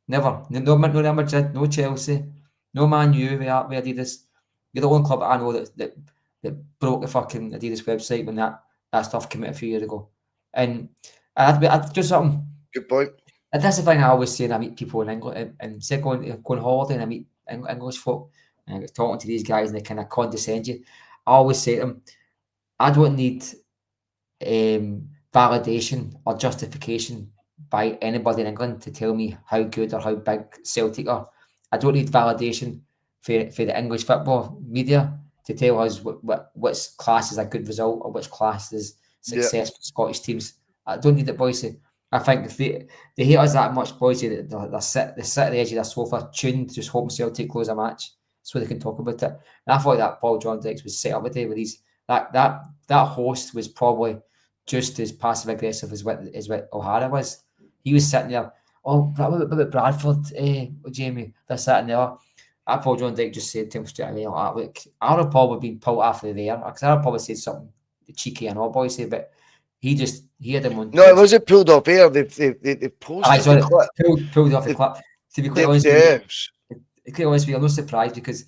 Never. No Real Madrid, no Chelsea, no Man U with Adidas. You're the only club I know that broke the fucking Adidas website when that stuff came out a few years ago. And I just something. Good point. And that's the thing I always say when I meet people in England and say going holiday and I meet English folk and I get talking to these guys and they kind of condescend you. I always say to them, I don't need validation or justification by anybody in England to tell me how good or how big Celtic are. I don't need validation for the English football media to tell us which class is a good result or which class is success for Scottish teams. I don't need it, Bhoycie. I think if they hate us that much, Bhoycie, they sit at the edge of their sofa, tuned, just hoping Celtic close a match so they can talk about it. And I thought that Paul John Dix was set up today with these. That host was probably just as passive aggressive as what O'Hara was. He was sitting there, what about Bradford, Jamie, this, that, and the other. Paul John Dix just said to him straight away, look, I would have probably been pulled after there because I would have probably said something cheeky and all, Bhoycie, but he had him on. No, it wasn't pulled off air. They posted the clip. Pulled off the clip. To be quite honest with you, I'm not surprised because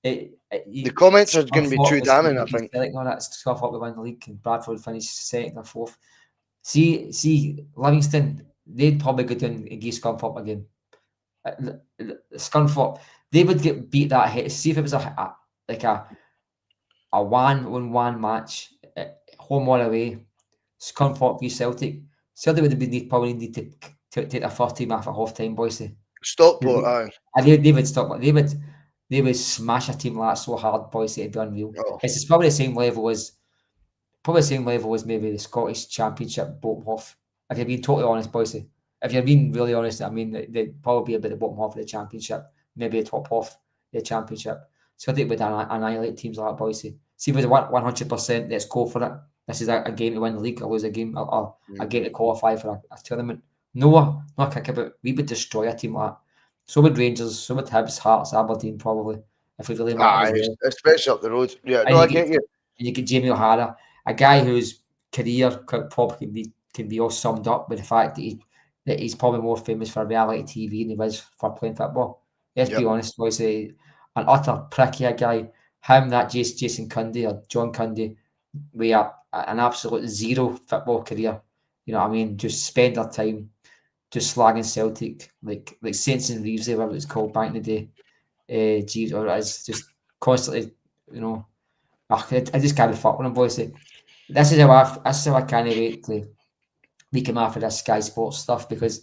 the comments are going to be too damning, I think. No, that's stuff up we won the league and Bradford finished second or fourth. See, Livingston, they'd probably go down and give Scunthorpe again. Scunthorpe, they would get beat that hit. See if it was a 1-on-1 match, home or away, Scunthorpe v Celtic. Celtic would have probably need to take their first team off at half time, Bhoycie. Stockport, aye. And they would stop. They would smash a team like that so hard, Bhoycie. It'd be unreal. Oh. It's probably the same level as maybe the Scottish Championship bottom half. If you're being totally honest, Bhoycie. If you're being really honest, I mean, they'd probably be a bit of the bottom half of the Championship, maybe the top half of the Championship. So I think we'd annihilate teams like that, Bhoycie. See, with the 100%, let's go for it. This is a game to win the league, or lose a game, or a game to qualify for a tournament. No kick about. We would destroy a team like that. So would Rangers, so would Hibs, Hearts, Aberdeen, probably, if we really matter. Especially up the road. Yeah, no, I get you. And you get Jamie O'Hara, a guy whose career probably can be all summed up with the fact that he's probably more famous for reality TV than he was for playing football. Let's be honest, boys. An utter pricky guy. Him, that Jason Cundy or John Cundy, we are an absolute zero football career. You know what I mean? Just spend our time just slagging Celtic, like Saints and Reeves, whatever it's called back in the day. Jeeves, or it's just constantly, you know. I just can't be fucked with them, boys. This is how I can't wait to we come after this Sky Sports stuff, because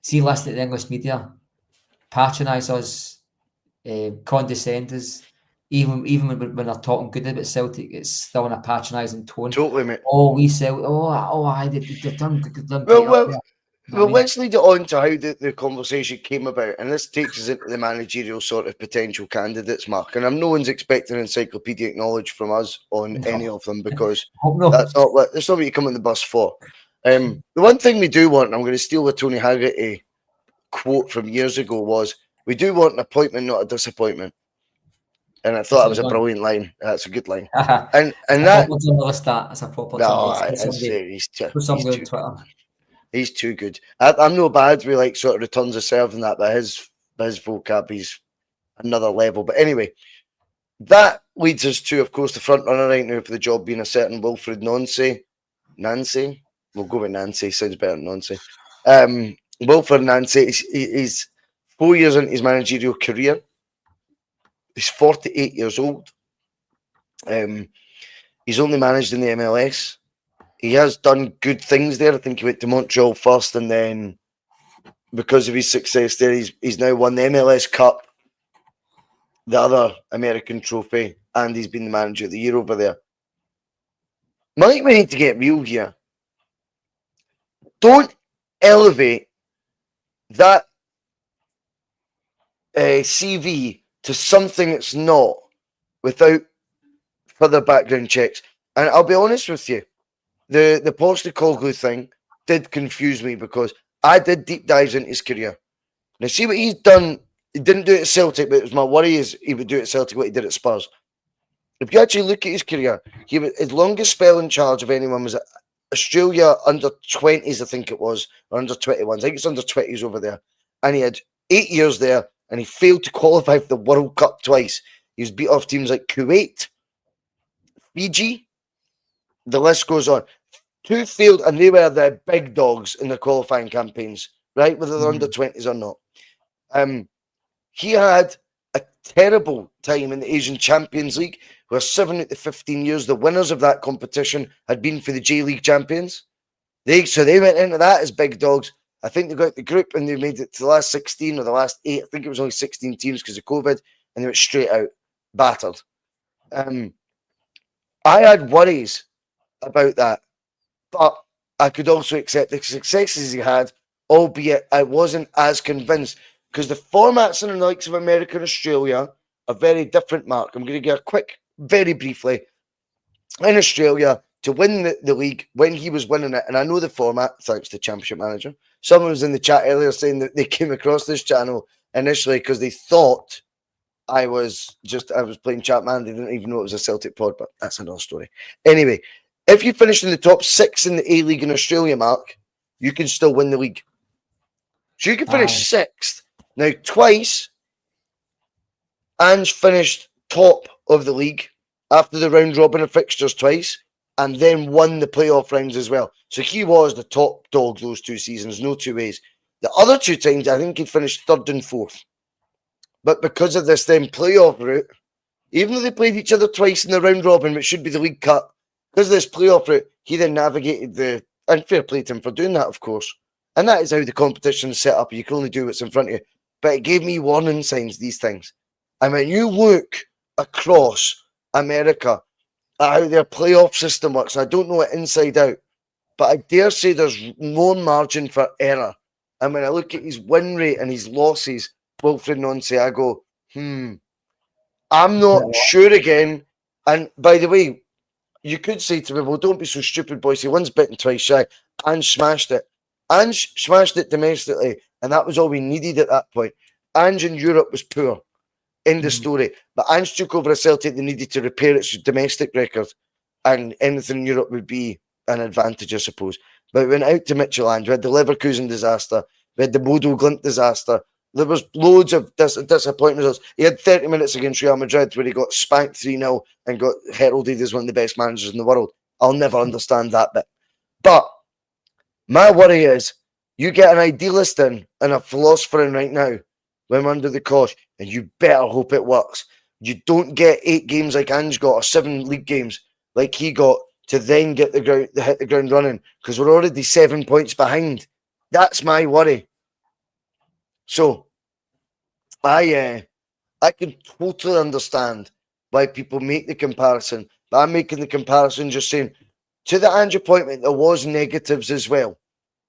see, listen to the English media patronise us, condescend us, even when they're talking good about Celtic, it's still in a patronising tone. Totally, mate. Oh, we sell. They've done good. Well, let's lead it on to how the conversation came about, and this takes us into the managerial sort of potential candidates, Mark. And no one's expecting encyclopedic knowledge from us on any of them, because that's not what you come on the bus for. The one thing we do want, and I'm going to steal a Tony Haggerty quote from years ago, was we do want an appointment, not a disappointment. And I thought that was a brilliant line. That's a good line. and that that's a proper. He's too good. I'm no bad with like sort of returns of serve and that, but his vocab, he's another level. But anyway, that leads us to, of course, the front runner right now for the job being a certain Wilfred Nancy. We'll go with Nancy. Sounds better than Nancy. Wilfred Nancy. He's 4 years into his managerial career. He's 48 years old. He's only managed in the MLS. He has done good things there. I think he went to Montreal first, and then because of his success there, he's now won the MLS Cup, the other American trophy, and he's been the manager of the year over there. Mike, we need to get real here. Don't elevate that CV to something it's not without further background checks. And I'll be honest with you, the Postecoglou thing did confuse me, because I did deep dives into his career. Now, see what he's done. He didn't do it at Celtic, but it was my worry is he would do it at Celtic what he did at Spurs. If you actually look at his career, his longest spell in charge of anyone was at Australia under 20s, I think it was, or under 21s. I think it's under 20s over there. And he had 8 years there, and he failed to qualify for the World Cup twice. He was beat off teams like Kuwait, Fiji. The list goes on. 2 failed, and they were the big dogs in the qualifying campaigns, right? Whether they're under 20s or not. He had a terrible time in the Asian Champions League, where 7 out of 15 years, the winners of that competition had been for the J League champions. So they went into that as big dogs. I think they got the group and they made it to the last 16 or the last 8. I think it was only 16 teams because of COVID, and they went straight out, battered. I had worries about that, but I could also accept the successes he had, albeit I wasn't as convinced, because the formats in the likes of America and Australia are very different, Mark. I'm going to give a quick, very briefly. In Australia, to win the league, when he was winning it, and I know the format, thanks to Championship Manager. Someone was in the chat earlier saying that they came across this channel initially because they thought I was playing Chatman. They didn't even know it was a Celtic pod, but that's another story. Anyway, if you finish in the top 6 in the A-League in Australia, Mark, you can still win the league. So you can finish 6th. Now, twice, Ange finished top of the league after the round robin of fixtures twice, and then won the playoff rounds as well. So he was the top dog those 2 seasons, no two ways. The other 2 times, I think he finished 3rd and 4th. But because of this then playoff route, even though they played each other twice in the round robin, which should be the League Cup, because of this playoff route, he then navigated and fair play to him for doing that, of course. And that is how the competition is set up. You can only do what's in front of you. But it gave me warning signs, these things. And when you look across America at how their playoff system works, I don't know it inside out, but I dare say there's more margin for error. And when I look at his win rate and his losses, Wilfred Nonce, I go, I'm not sure again. And by the way, you could say to me, well, don't be so stupid, boys. He once bitten, twice shy. Ange smashed it. Ange smashed it domestically, and that was all we needed at that point. Ange in Europe was poor. End of story. But Ange took over a Celtic that needed to repair its domestic record, and anything in Europe would be an advantage, I suppose. But we went out to Midtjylland. We had the Leverkusen disaster. We had the Bodo Glimt disaster. There was loads of disappointing results. He had 30 minutes against Real Madrid where he got spanked 3-0 and got heralded as one of the best managers in the world. I'll never understand that bit. But my worry is you get an idealist in and a philosopher in right now when we're under the cosh, and you better hope it works. You don't get 8 games like Ange got or 7 league games like he got to then get hit the ground running, because we're already 7 points behind. That's my worry. So I can totally understand why people make the comparison, but I'm making the comparison just saying to the Ange appointment there was negatives as well.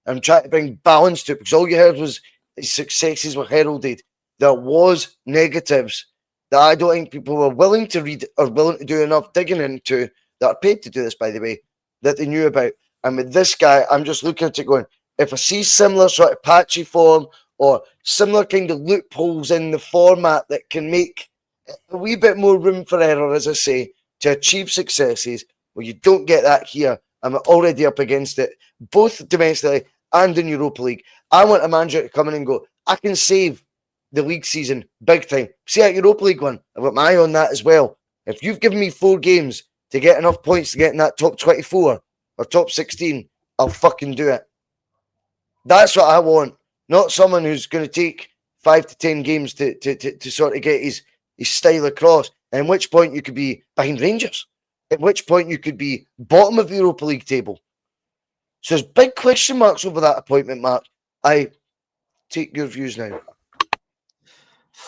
I'm trying to bring balance to it, because all you heard was his successes were heralded. There was negatives that I don't think people were willing to read or willing to do enough digging into, that are paid to do this, by the way, that they knew about. And with this guy, I'm just looking at it going, if I see similar sort of patchy form or similar kind of loopholes in the format that can make a wee bit more room for error, as I say, to achieve successes, well, you don't get that here. I'm already up against it, both domestically and in Europa League. I want a manager to come in and go, I can save the league season big time. See that Europa League one? I've got my eye on that as well. If you've given me 4 games to get enough points to get in that top 24 or top 16, I'll fucking do it. That's what I want. Not someone who's going to take 5 to 10 games to sort of get his style across. At which point you could be behind Rangers. At which point you could be bottom of the Europa League table. So there's big question marks over that appointment, Mark. I take your views now.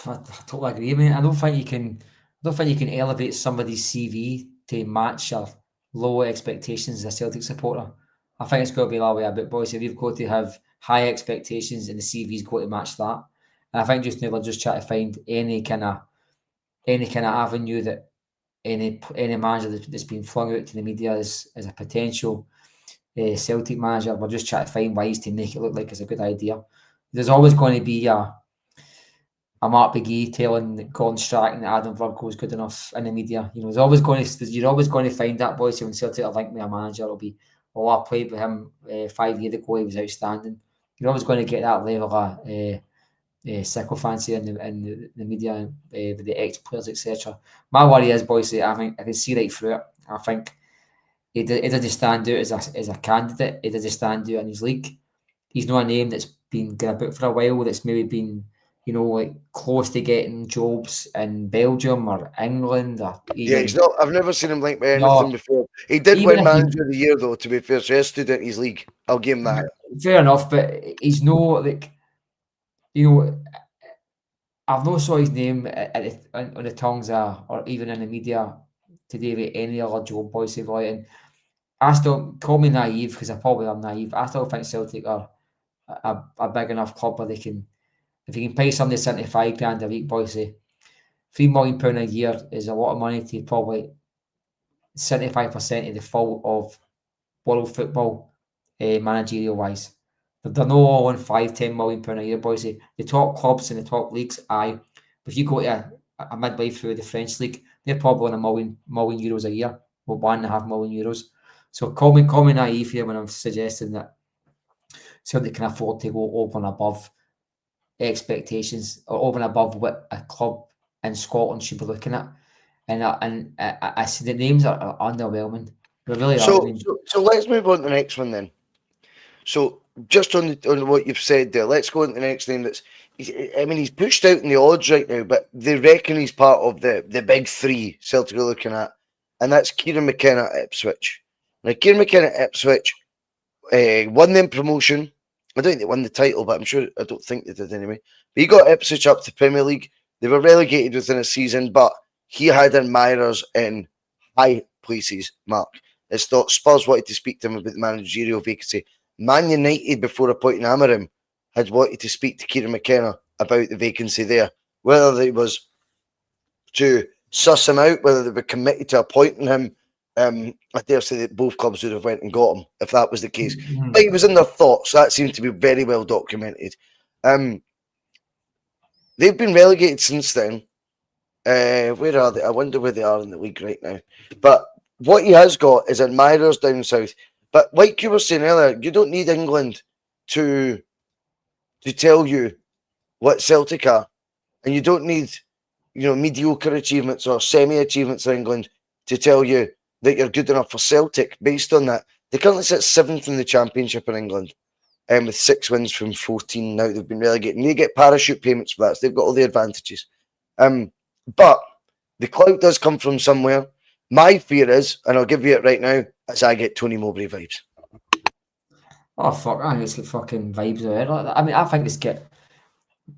I totally agree, mate. I don't think you can elevate somebody's CV to match your low expectations as a Celtic supporter. I think it's got to be that way a bit, boys. If you've got to have high expectations and the CV's got to match that. And I think just now we're just trying to find any kind of avenue that any manager that's been flung out to the media as a potential Celtic manager. We're just trying to find ways to make it look like it's a good idea. There's always going to be a Mark McGee telling Colin Strachan that Adam Virgo is good enough in the media. You know, you're always going to find that, boys. When Celtic are linked with a manager, it'll be, oh, I played with him 5 years ago. He was outstanding. You're always going to get that level of sycophancy in the media with the ex-players, etc. My worry is, boys, I think I can see right through it. I think he doesn't stand out as a candidate. He doesn't stand out in his league. He's not a name that's been going about for a while. That's maybe been, you know, like close to getting jobs in Belgium or England or even... Yeah, he's not. I've never seen him linked by anything before. He did win Manager of the Year, though, to be fair, so he has stood in his league. I'll give him that. Fair enough, but he's no, like, you know, I've not saw his name on the tongues or even in the media today with any other job, boys. And I still, call me naive, because I probably am naive. I still think Celtic are a big enough club where they can, if you can pay somebody 75 grand a week, boys, £3 million a year is a lot of money to probably 75% of the fault of world football, managerial wise. They're not all on £5-10 million a year, boys. The top clubs in the top leagues, aye. But if you go to a midway through the French league, they're probably on €1 million a year, or €1.5 million. So call me naive here when I'm suggesting that Celtic can afford to go over and above expectations, or over and above what a club in Scotland should be looking at. And I see the names are underwhelming. We really are. I So, mean, so let's move on to the next one then. So, just on what you've said there, let's go on to the next name. He's pushed out in the odds right now, but they reckon he's part of the big three Celtic are looking at, and that's Kieran McKenna at Ipswich. Now, Kieran McKenna at Ipswich won them promotion. I don't think they won the title, but I don't think they did anyway. But he got Ipswich up to Premier League. They were relegated within a season, but he had admirers in high places, Mark. It's thought Spurs wanted to speak to him about the managerial vacancy. Man United, before appointing Amorim, had wanted to speak to Kieran McKenna about the vacancy there. Whether it was to suss him out, whether they were committed to appointing him, I dare say that both clubs would have went and got him if that was the case. But he was in their thoughts. That seemed to be very well documented. They've been relegated since then. Where are they? I wonder where they are in the league right now. But what he has got is admirers down south. But like you were saying earlier, you don't need England to tell you what Celtic are, and you don't need mediocre achievements or semi-achievements in England to tell you that you're good enough for Celtic. Based on that, they currently sit 7th in the Championship in England, with 6 wins from 14. Now they've been relegated, and they get parachute payments for that. So they've got all the advantages. But the clout does come from somewhere. My fear is, and I'll give you it right now, is I get Tony Mowbray vibes. oh fuck! I think it's got fucking vibes of it. I mean, I think it's got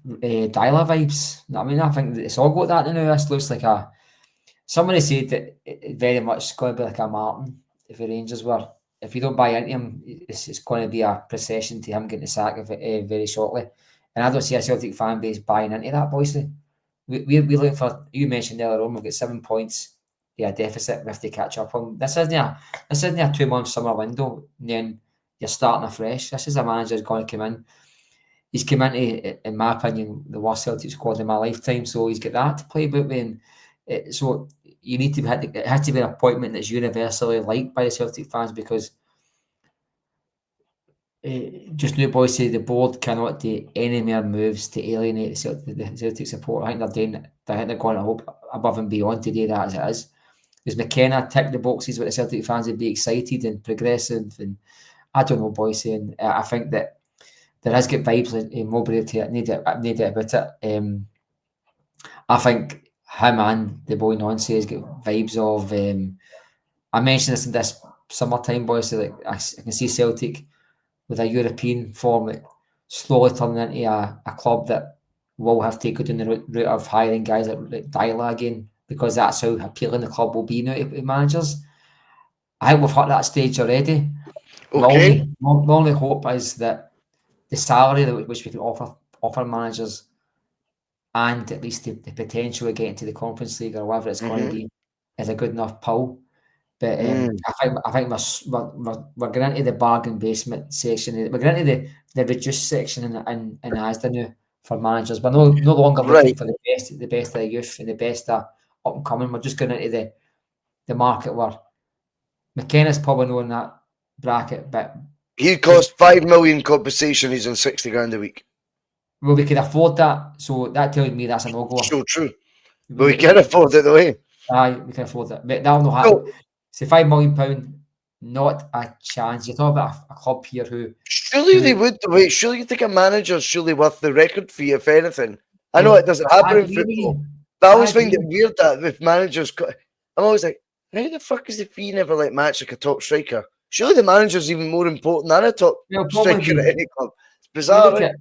Dyla vibes. I mean, I think it's all got that now. This looks like a. Somebody said that it very much going to be like a Martin if the Rangers were. If you don't buy into him, it's going to be a procession to him getting the sack very shortly. And I don't see a Celtic fan base buying into that, Bhoycie. We're looking for. You mentioned earlier on, we've got 7 points. Yeah, deficit. We have to catch up on. This isn't a 2-month summer window. And then you're starting afresh. This is a manager who's going to come in. He's come into, in my opinion, the worst Celtic squad in my lifetime. So he's got that to play about with. So you need to it has to be an appointment that's universally liked by the Celtic fans, because just now, Bhoycie, the board cannot do any more moves to alienate the Celtic support. I think they're going to hope above and beyond to do that as it is. Does McKenna tick the boxes with the Celtic fans would be excited and progressive? And I don't know, Bhoycie, and I think that there has got vibes in Mowbray to it. Need it about it. I think him and the boy Nancy has got vibes of. I mentioned this in this summertime, Bhoycie. Like I can see Celtic with a European form, like slowly turning into a club that will have to go down the route of hiring guys like Dyla again, because that's how appealing the club will be now to managers. I think we've hit that stage already. Okay. My only hope is that the salary which we can offer managers, and at least the potential of getting to the Conference League or whatever it's going to be, is a good enough pull. But I think we're getting into the bargain basement section. We're getting into the reduced section in Asda now for managers. We're no longer looking for the best of the youth and the best of up and coming. We're just going into the market where McKenna's probably not in that bracket, but he cost 5 million compensation. He's on 60 grand a week. Well, we can afford that, so that tells me that's a no-go. So true. But we can afford it, though, eh? Aye, we can afford it. But that'll not happen. So £5 million, not a chance. You're talking about a club here who... Surely they would, wait, surely you think a manager's surely worth the record fee, if anything. I know it doesn't happen in football, but I always find it weird that with managers... I'm always like, how the fuck is the fee never like match like a top striker? Surely the manager's even more important than a top striker at any club. It's bizarre, right?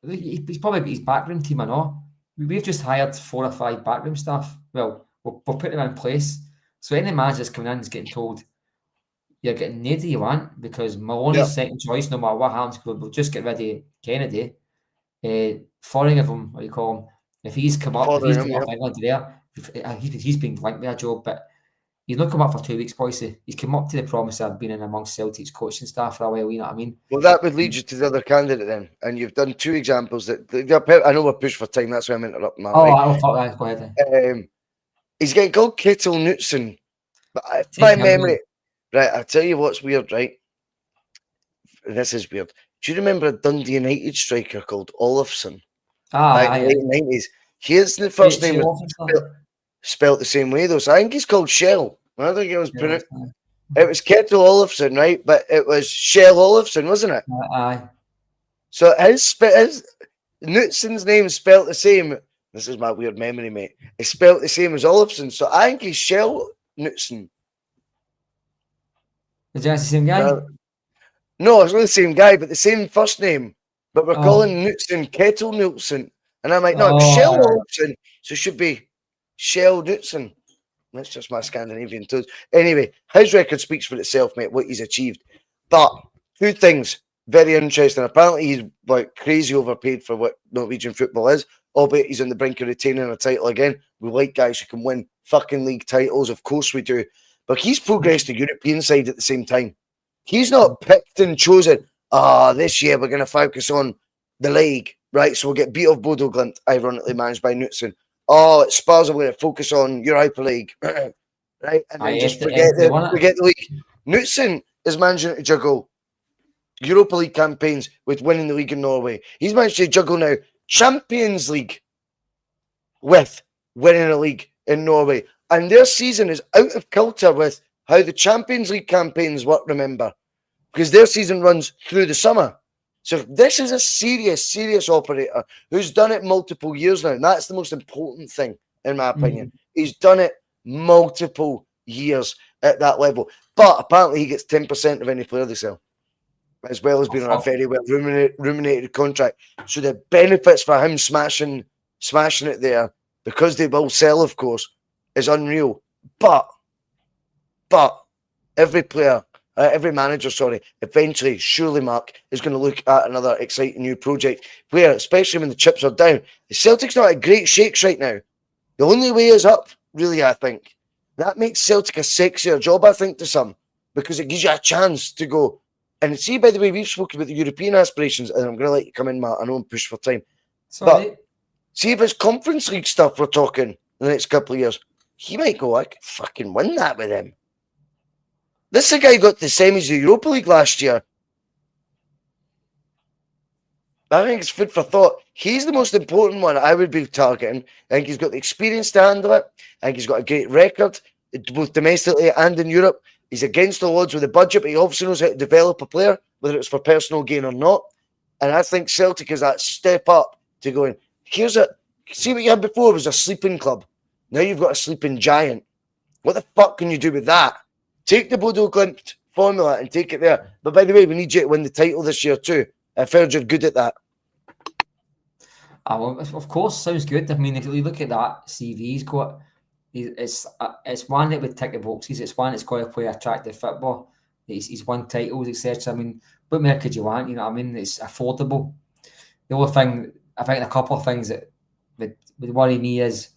He's probably got his backroom team, I know. We've just hired 4 or 5 backroom staff. Well, we'll put them in place. So any manager's coming in is getting told, you're getting nobody you want, because Maloney's second choice, no matter what happens, we'll just get rid of Kennedy. 4 of them, what do you call him? If he's come up, if he's come up England there, he's been linked with a job, but he's not come up for 2 weeks, Bhoycie. He's come up to the promise of being in amongst Celtic's coaching staff for a while, you know what I mean? Well, that would lead you to the other candidate then. And you've done 2 examples that I know we're pushed for time, that's why I'm interrupting. I'll fuck that, go ahead. He's getting called Kittel Knutson. But my memory, right, I'll tell you what's weird, right? This is weird. Do you remember a Dundee United striker called Olafsson? Back in the late 90s. Here's the first name spelled the same way, though. So I think he's called Shell. I think it was pronounced. It was Kettle Olafson, right? But it was Shell Olafson, wasn't it? Aye. So his Knutson's name is spelt the same. This is my weird memory, mate. It's spelt the same as Olafson. So I think he's Shell Knutson. Is that the same guy? No, it's not the same guy, but the same first name. But we're Oh. calling Knutson Kettle Knutson. And I'm like, no, Oh, Shell aye. Olafson. So it should be Shell Knutson. That's just my Scandinavian toes. Anyway, his record speaks for itself, mate, what he's achieved. But two things very interesting. Apparently, he's like crazy overpaid for what Norwegian football is, albeit he's on the brink of retaining a title again. We like guys who can win fucking league titles, of course we do. But he's progressed the European side at the same time. He's not picked and chosen, this year we're going to focus on the league, right? So we'll get beat off Bodo Glimt, ironically managed by Knutson. Oh, at Spurs, I'm going to focus on Europa League, right? And then just forget the league. Knutson is managing to juggle Europa League campaigns with winning the league in Norway. He's managed to juggle now Champions League with winning a league in Norway. And their season is out of kilter with how the Champions League campaigns work, remember, because their season runs through the summer. So this is a serious operator who's done it multiple years now. And that's the most important thing, in my opinion. He's done it multiple years at that level. But apparently he gets 10% of any player they sell, as well as being on a very well ruminated contract. So the benefits for him smashing it there, because they will sell, of course, is unreal. But every player, every manager, eventually, surely, Mark, is going to look at another exciting new project where, especially when the chips are down, the Celtic's not at great shakes right now. The only way is up, really, I think. That makes Celtic a sexier job, I think, to some, because it gives you a chance to go. And see, by the way, we've spoken about the European aspirations, and I'm going to let you come in, Matt. I know I'm pushed for time. Sorry. But see if it's Conference League stuff we're talking the next couple of years. He might go, I could fucking win that with him. This is a guy who got the semis of the Europa League last year. I think it's food for thought. He's the most important one I would be targeting. I think he's got the experience to handle it. I think he's got a great record, both domestically and in Europe. He's against the odds with the budget, but he obviously knows how to develop a player, whether it's for personal gain or not. And I think Celtic is that step up to going, see what you had before was a sleeping club. Now you've got a sleeping giant. What the fuck can you do with that? Take the Bodo Glimt formula and take it there. But by the way, we need you to win the title this year too. I've heard you're good at that. Well, of course, sounds good. I mean, if you look at that CV, it's one that would tick the boxes. It's one that's got to play attractive football. He's won titles, etc. I mean, what more could you want? You know what I mean? It's affordable. The only thing, I think, a couple of things that would worry me is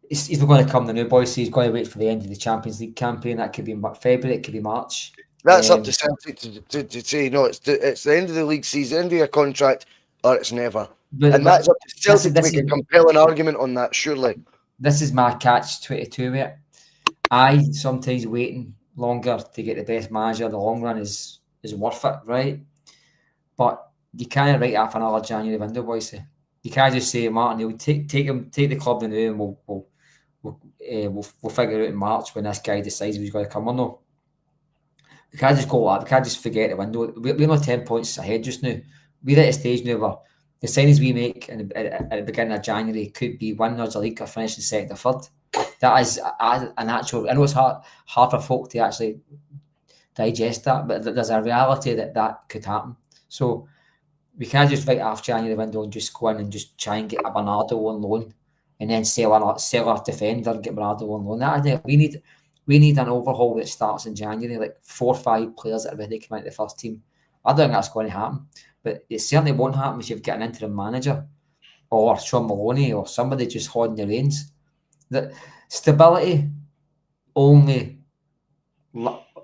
he's not going to come the new Bhoycie. He's going to wait for the end of the Champions League campaign. That could be February. It could be March. That's up to Celtic to say, no, it's the end of the league season, end of your contract, or it's never. And that's up to Celtic to make a compelling argument on that, surely. This is my catch-22 with it. I sometimes waiting longer to get the best manager in the long run is worth it, right? But you can't write off another January window, Bhoycie. You can't just say, Martin, we'll take the club in the and we'll figure it out in March when this guy decides he's going to come or no. We can't just go up. We can't just forget the window. We're not 10 points ahead just now. We're at a stage now where the signings we make at the beginning of January could be winners of the league or finishing second or third. That is a natural. I know it's hard for folk to actually digest that, but there's a reality that could happen. So we can't just write off January window and just go in and just try and get a Bernardo on loan and then sell our defender and get Bernardo on loan. We need an overhaul that starts in January, like 4 or 5 players that are ready to come out of the first team. I don't think that's going to happen, but it certainly won't happen if you've got an interim manager or Sean Maloney or somebody just holding the reins. That stability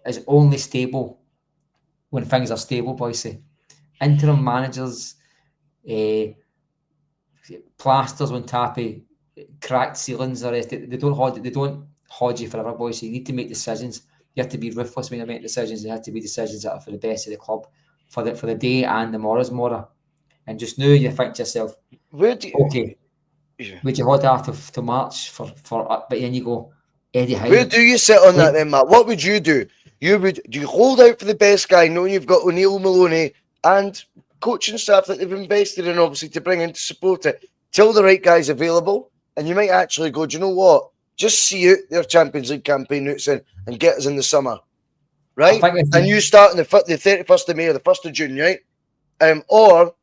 is only stable when things are stable, Bhoycie. Interim managers, plasters on tappy, cracked ceilings, they don't hold you forever, Bhoycie. You need to make decisions. You have to be ruthless when you make decisions. You have to be decisions that are for the best of the club, for the day and tomorrow's morrow. And just now you think to yourself, would you hold after to March for but then you go, Eddie Howe. Where do you sit on that then, Matt? What would you do? Do you hold out for the best guy, knowing you've got O'Neill, Maloney, and coaching staff that they've invested in, obviously, to bring in to support it, till the right guy's available, and you might actually go, do you know what? Just see out their Champions League campaign roots in and get us in the summer, right? And you start on the 31st of May or the 1st of June, right? Or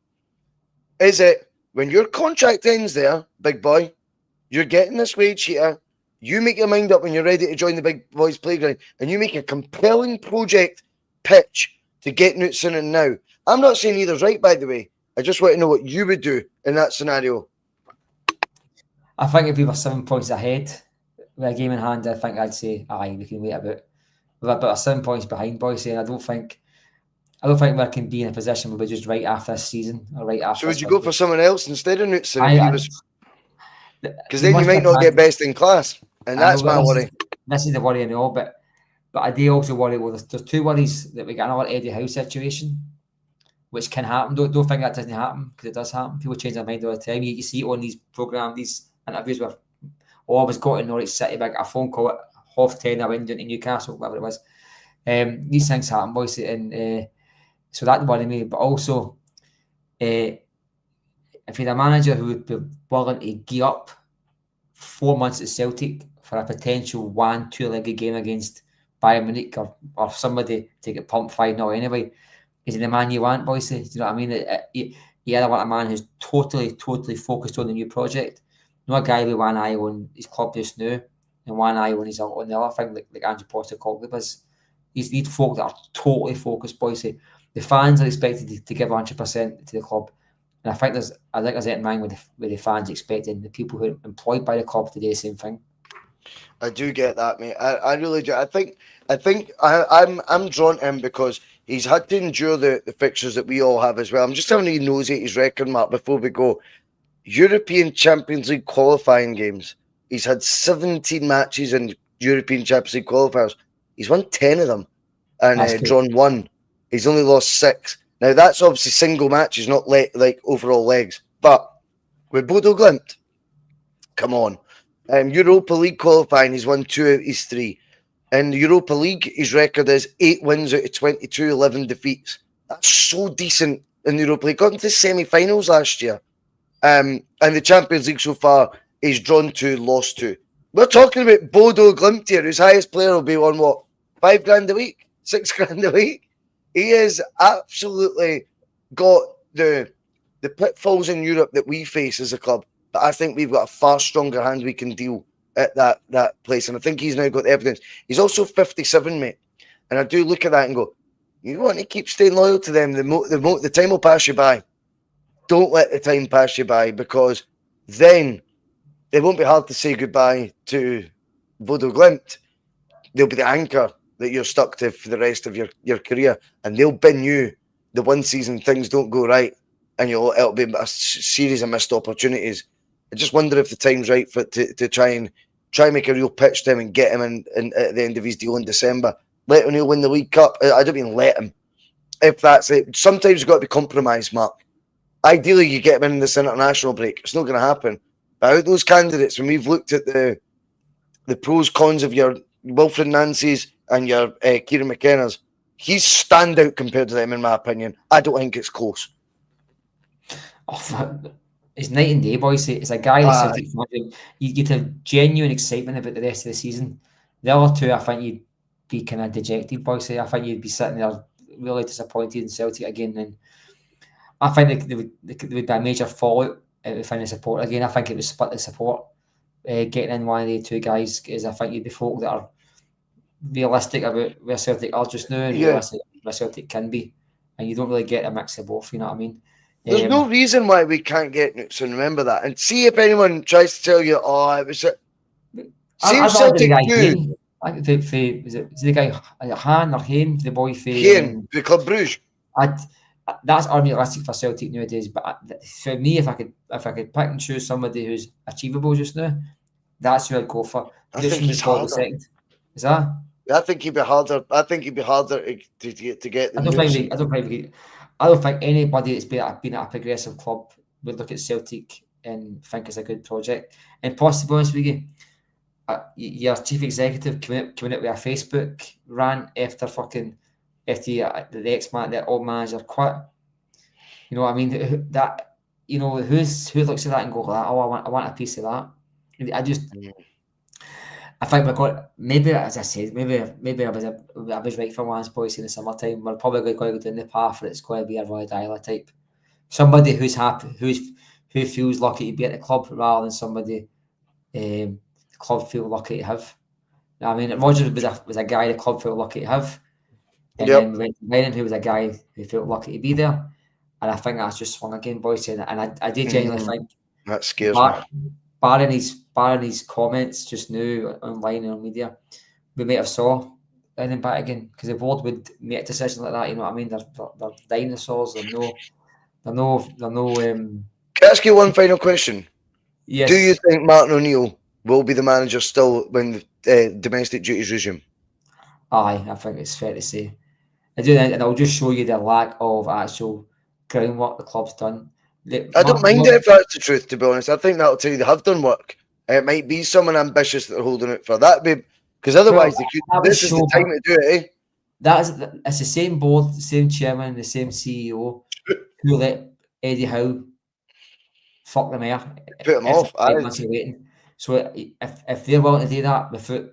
is it when your contract ends there, big boy, you're getting this wage here, you make your mind up when you're ready to join the big boys playground, and you make a compelling project pitch to get Knutson in now. I'm not saying either's right, by the way. I just want to know what you would do in that scenario. I think if we were 7 points ahead with a game in hand, I think I'd say, aye, we can wait a bit. We're about 7 points behind, Bhoycie, and I don't think we can be in a position where we're just right after this season or right after. So would you go for someone else instead of Knutson if he was? Because then you might not get best in class, and that's my worry. This is the worry I know, but I do also worry. Well, there's two worries that we get another Eddie Howe situation, which can happen. Don't think that doesn't happen, because it does happen. People change their mind all the time. You see it on these programs, these interviews where, I was got to Norwich City, but I got a phone call at 10:30. I went down to Newcastle, whatever it was. These things happen, boys, and so that worried me. But also, if you're a manager who would be willing to gear up 4 months at Celtic for a potential 1-2-legged game against Bayern Munich or somebody to get pumped 5-0 anyway, is he the man you want, Bhoycie? Do you know what I mean? You either want a man who's totally focused on the new project, not a guy with one eye on his club just now and one eye on the other thing, like Andrew Postecoglou does. You need folk that are totally focused, Bhoycie. The fans are expected to give 100% to the club. And I think there's that in mind with the fans expecting the people who are employed by the club to do the same thing. I do get that, mate. I really do. I think I'm drawn to him because he's had to endure the fixtures that we all have as well. I'm just having a nosy at his record, Mark, before we go. European Champions League qualifying games. He's had 17 matches in European Champions League qualifiers. He's won 10 of them and drawn 1. He's only lost 6. Now, that's obviously single matches, not like overall legs. But with Bodo Glimt, come on. Europa League qualifying, he's won 2 out of his 3. In the Europa League, his record is 8 wins out of 22, 11 defeats. That's so decent in the Europa League. Got into the semi-finals last year. And the Champions League so far, he's drawn 2, lost 2. We're talking about Bodo Glimt here, whose highest player will be on, what, 5 grand a week? 6 grand a week? He has absolutely got the pitfalls in Europe that we face as a club. But I think we've got a far stronger hand we can deal at that place. And I think he's now got the evidence. He's also 57, mate. And I do look at that and go, you want to keep staying loyal to them. The time will pass you by. Don't let the time pass you by, because then it won't be hard to say goodbye to Bodo Glimt. They'll be the anchor that you're stuck to for the rest of your career, and they'll bin you the one season things don't go right, and it'll be a series of missed opportunities. I just wonder if the time's right for to try and make a real pitch to him and get him in at the end of his deal in December. Let O'Neill win the League Cup. I don't mean let him. If that's it, sometimes you've got to be compromised, Mark. Ideally, you get him in this international break. It's not going to happen. But out those candidates, when we've looked at the pros, cons of your Wilfred Nancy's and your Kieran McKenna's, he's standout compared to them, in my opinion. I don't think it's close. Oh, it's night and day, boys. It's a guy that's you get a genuine excitement about the rest of the season. The other two, I think you'd be kind of dejected, boys. I think you'd be sitting there really disappointed in Celtic again. And I think there would be a major fallout within the support again. I think it would split the support. Getting in one of the two guys, is I think you'd be folk that are realistic about where Celtic are just now and realistic where Celtic can be, and you don't really get a mix of both. You know what I mean? There's no reason why we can't get Knutson. Remember that, and see if anyone tries to tell you, "Oh, it was." See Celtic do. Is it the guy Han or Hain, the boy for Hain, the Club Bruges? That's unrealistic for Celtic nowadays. But for me, if I could pick and choose somebody who's achievable just now, that's who I'd go for. I think he's harder. Is that? I think he'd be harder. I think he'd be harder to get. I don't think anybody that's been at a progressive club would look at Celtic and think it's a good project. And possibly, honest with you, your chief executive coming out with a Facebook rant after the ex-man, the old manager quit. You know what I mean? Who looks at that and go, oh, I want a piece of that. I think we're going. Maybe, as I said, maybe I was right for once, Bhoycie, in the summertime. We're probably going to go down the path where it's going to be a Roy Dyler type, somebody who's happy, who feels lucky to be at the club rather than somebody the club feel lucky to have. I mean, Rodgers was a guy the club felt lucky to have, and then we went to Mirren, who was a guy who felt lucky to be there. And I think that's just swung again, Bhoycie. And I did genuinely think that scares me. Barring his comments just now online and on media, we might have saw anything back again, because the board would make a decision like that. You know what I mean? They're dinosaurs. They're no. Can I ask you one final question? Yes. Do you think Martin O'Neill will be the manager still when domestic duties resume? Aye, I think it's fair to say. I do, and I'll just show you the lack of actual groundwork the club's done. I don't mind it if that's the truth, to be honest. I think that'll tell you they have done work. It might be someone ambitious that they're holding it for. That be because otherwise this is the time to do it, eh? It's the same board, the same chairman, the same CEO who let Eddie Howe fuck the mayor. Put him off. So if they're willing to do that without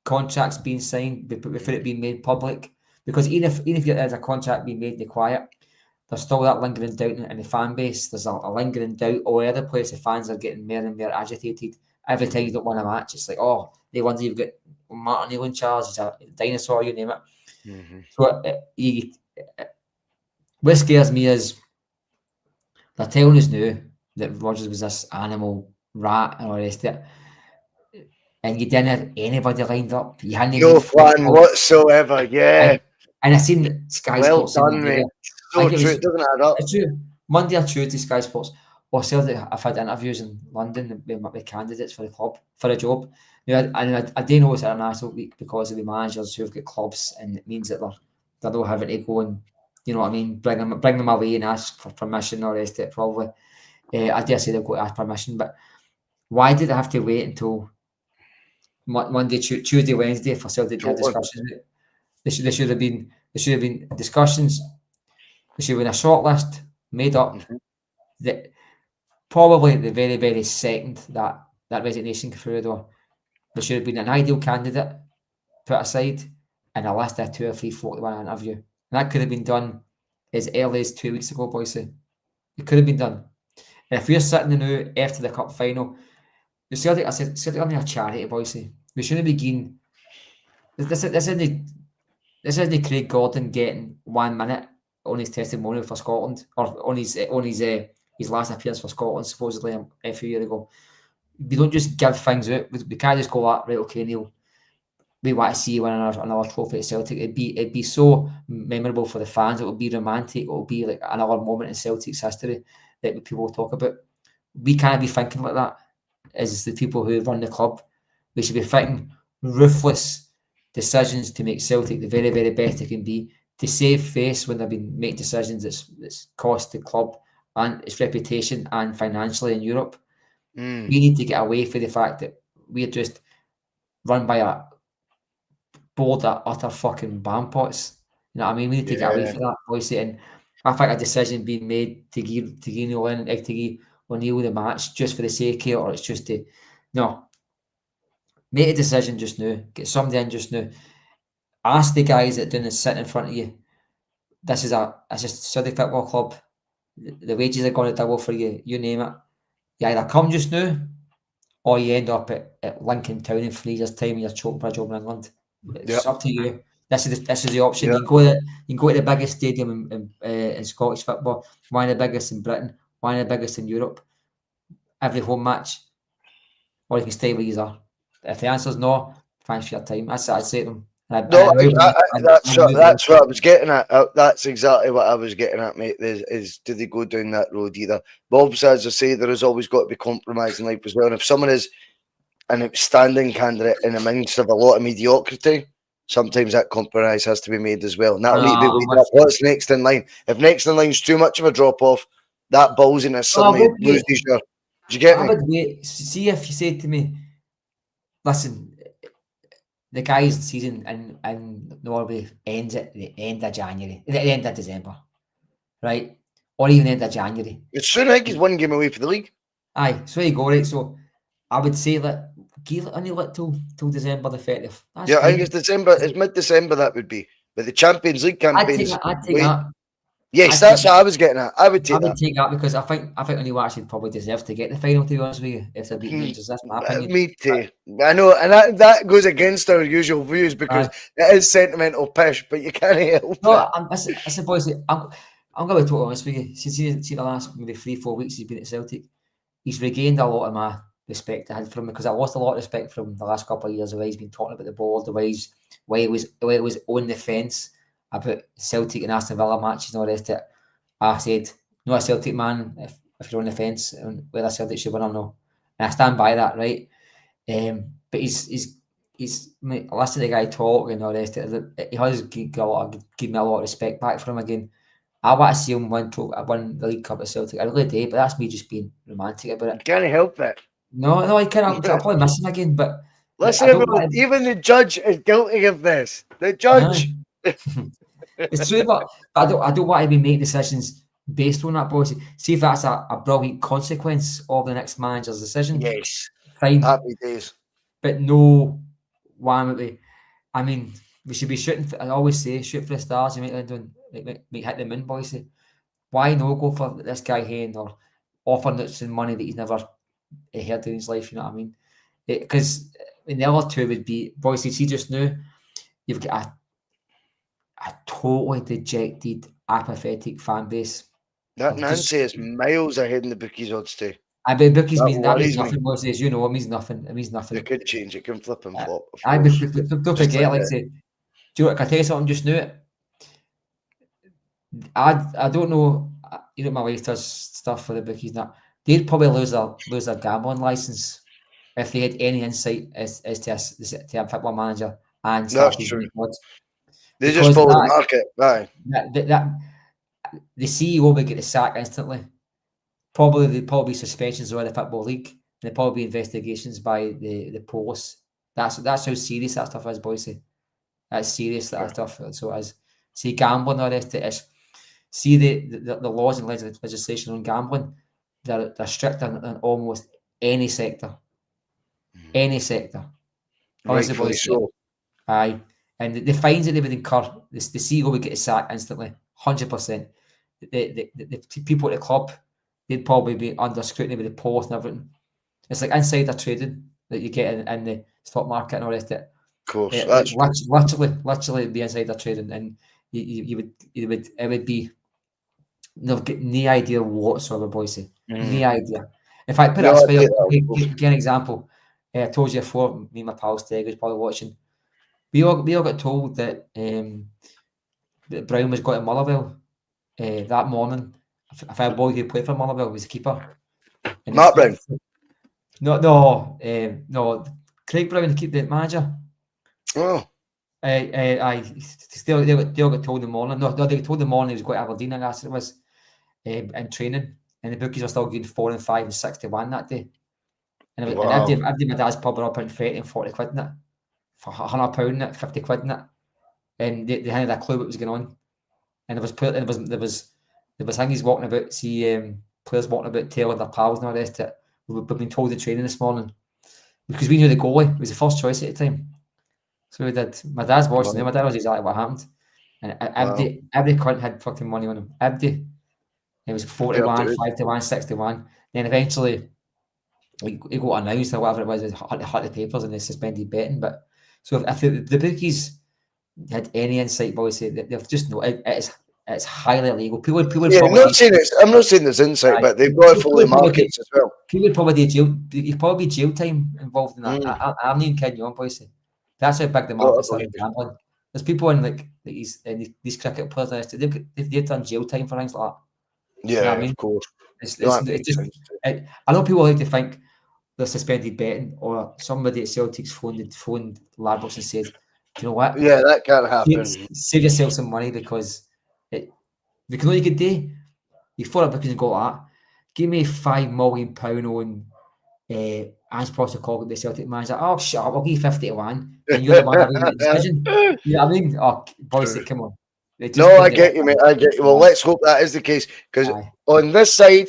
contracts being signed, without it being made public, because even if there's a contract being made in the quiet, there's still that lingering doubt in the fan base. There's a lingering doubt all over the place. The fans are getting more and more agitated every time you don't win a match. It's like, oh, they wonder you've got Martin O'Neill in charge. He's a dinosaur, you name it. Mm-hmm. So what scares me is they're telling us now that Rodgers was this animal rat and all the rest of it, and you didn't have anybody lined up. You hadn't no plan whatsoever. Yeah, and I seen Sky Sports. Well done, mate. So true. It doesn't add up. It's true. Monday or Tuesday, Sky Sports. Or Celtic, I've had interviews in London with candidates for the club for a job. I do know it's International Week because of the managers who've got clubs, and it means that they're not having to go and, you know what I mean, bring them away and ask for permission or rest of it. Probably, I dare say they've got to ask permission, but why did they have to wait until Monday, Tuesday, Wednesday for Celtic to have discussions? There should have been discussions. There should have been a short list made up. That probably the very, very second that resignation came through the door, there should have been an ideal candidate put aside and a list of 2 or 3 folk to want an interview. And that could have been done as early as 2 weeks ago, Bhoycie. It could have been done. And if we're sitting now after the cup final, the Celtic only a charity, Bhoycie. We shouldn't be getting this isn't Craig Gordon getting 1 minute on his testimonial for Scotland, or on his last appearance for Scotland, supposedly a few years ago. We don't just give things out. We can't just go right, okay, Neil, we want to see you win another trophy at Celtic. It'd be so memorable for the fans. It would be romantic. It will be like another moment in Celtic's history that people will talk about. We can't be thinking like that as the people who run the club. We should be thinking ruthless decisions to make Celtic the very, very best it can be, to save face when they've been making decisions that's cost the club and its reputation and financially in Europe. We need to get away from the fact that we're just run by a board of utter fucking bampots. You know what I mean? We need to get away from that, Bhoycie. And I think a decision being made to give O'Neill the match just for the sake of it, or it's just to make a decision just now, get somebody in just now. Ask the guys that are doing this sitting in front of you. This is Celtic Football Club. The wages are going to double for you. You name it. You either come just now, or you end up at Lincoln Town in 3 years' time and you're choking for a job in England. It's up to you. This is the option. Yep. You can go to the biggest stadium in Scottish football, one of the biggest in Britain, one of the biggest in Europe. Every home match, or you can stay where you are. If the answer is no, thanks for your time. I'd say to them. That's what I was getting at. That's exactly what I was getting at, mate. Is do they go down that road either? Bob says, I say, there has always got to be compromise in life as well. And if someone is an outstanding candidate in the midst of a lot of mediocrity, sometimes that compromise has to be made as well. And that'll need to be weighed up. What's next in line? If next in line's too much of a drop off, that ballsiness suddenly loses your. Do you get me? I would wait. See if you said to me, listen, the guy's season in Norway ends at the end of January, the end of December, right? Or even the end of January. It's soon. I think he's one game away for the league. Aye, so there you go, right? So I would say that give it only till December the 30th. That's Yeah, fine. I think it's December. It's mid-December that would be. But the Champions League campaigns. I'd take that. Yes, that's what I was getting at. I would take that. Take that because I think O'Neill actually probably deserves to get the final, to be honest with you, if they're beating Rangers. That's my opinion. Me too. I know, and that goes against our usual views because it is sentimental pish, but you can't help it. I suppose I'm going to be totally honest with you. Since the last maybe 3-4 weeks he's been at Celtic, he's regained a lot of my respect I had from him because I lost a lot of respect from the last couple of years. The way he's been talking about the ball, the way he was on the fence about Celtic and Aston Villa matches and all the rest of it. I said, no, a Celtic man, if you're on the fence, whether Celtic should win or not. And I stand by that, right? But he's I mean, I listen to the guy talk and all the rest of it. He has given me a lot of respect back from him again. I want to see him win the League Cup at Celtic. I really do, but that's me just being romantic about it. Can't help it. No, I can't. I'll probably miss him again, but listen, everyone, even the judge is guilty of this. The judge. It's true, but I don't want to be making decisions based on that, boys. See if that's a brilliant consequence of the next manager's decision. Yes, fine. Happy days. But no, why would we? I mean, we should be shooting. I always say, shoot for the stars. You make hit the moon, boys. Why no go for this guy Hayne or offering some money that he's never heard in his life? You know what I mean? Because the other two would be, boys. See just now, you've got a totally dejected, apathetic fan base. That Nancy is miles ahead in the bookies odds too. I mean, bookies means nothing. Moses, you know, it means nothing. It means nothing. It could change. It can flip and flop. Don't forget, like I say, do you know what? Can I tell you something just now? I don't know. You know, my wife does stuff for the bookies now. They'd probably lose their gambling license if they had any insight as to a football manager and that's true. Odds. They just follow the market. Right. The CEO would get the sack instantly. There'd probably be suspensions around the Football League. There'd probably be investigations by the police. That's how serious that stuff is, Bhoycie. That's serious, that stuff. So as see gambling or rest it is. See the laws and legislation on gambling. They're strict on almost any sector. Any sector. Honestly, Rightfully so. Aye. And the fines that they would incur, the CEO would get a sack instantly, 100%. The people at the club, they'd probably be under scrutiny with the post and everything. It's like insider trading that you get in the stock market and all the rest of it. Of course, literally the insider trading, and it would be get no idea whatsoever, Bhoycie. No idea. In fact, put give an example. I told you before, me and my pal Steg was probably watching. We all got told that Brown was going to Motherwell that morning. If a boy who played for Motherwell was a keeper. Mark Brown. No. Craig Brown, the manager. Oh. They all got told in the morning. No, they got told in the morning he was going to Aberdeen, I guess it was, in training. And the bookies are still getting 4 and 5 and 6 to 1 that day. And I've done my dad's pub up in 30 and 40 quid in it. For £100 in it, 50 quid in it. And they had a clue what was going on. And there was things walking about, players walking about telling their pals and all the rest of it. We've been told in training this morning. Because we knew the goalie was the first choice at the time. So we did. My dad's watching it. My dad was exactly what happened. And every cunt had fucking money on him. Every. It was 41, 5 to 1, 6 to 1. Then eventually he got announced or whatever it was, it hit the papers and they suspended betting. But so if the bookies had any insight, Bhoycie, they've just know it's highly illegal. People yeah, I'm not saying there's insight, but they've got to follow the markets as well. People would probably you'd probably jail time involved in that. I'm not even kidding you on, Bhoycie. That's how big the markets are in gambling. There's people in these cricket players, they've done jail time for things like that. Yeah, you know what I mean? Of course. It's just, I know people like to think they're suspended betting, or somebody at Celtic's phoned Ladbrokes and said, "Do you know what? Yeah, that can't happen. Save yourself some money because you know what you could do? You phone up because you go like that. Give me £5 million on Ange Postecoglou, the Celtic manager, oh, shut up, I'll give you 50 to 1, and you're the one having the decision. You know what I mean? Oh, Bhoycie, come on. No, I get you, mate. I get you. Well, let's hope that is the case, because on this side,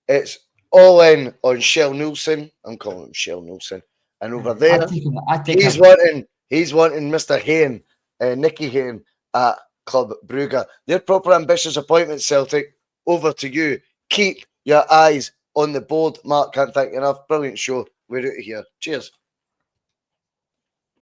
it's all in on Shell Nielsen. I'm calling him Shell Nielsen. And over there, he's wanting Mr. Hayne, Nicky Hayne at Club Brugge. They're proper ambitious appointments, Celtic. Over to you. Keep your eyes on the board. Mark, can't thank you enough. Brilliant show. We're out of here. Cheers.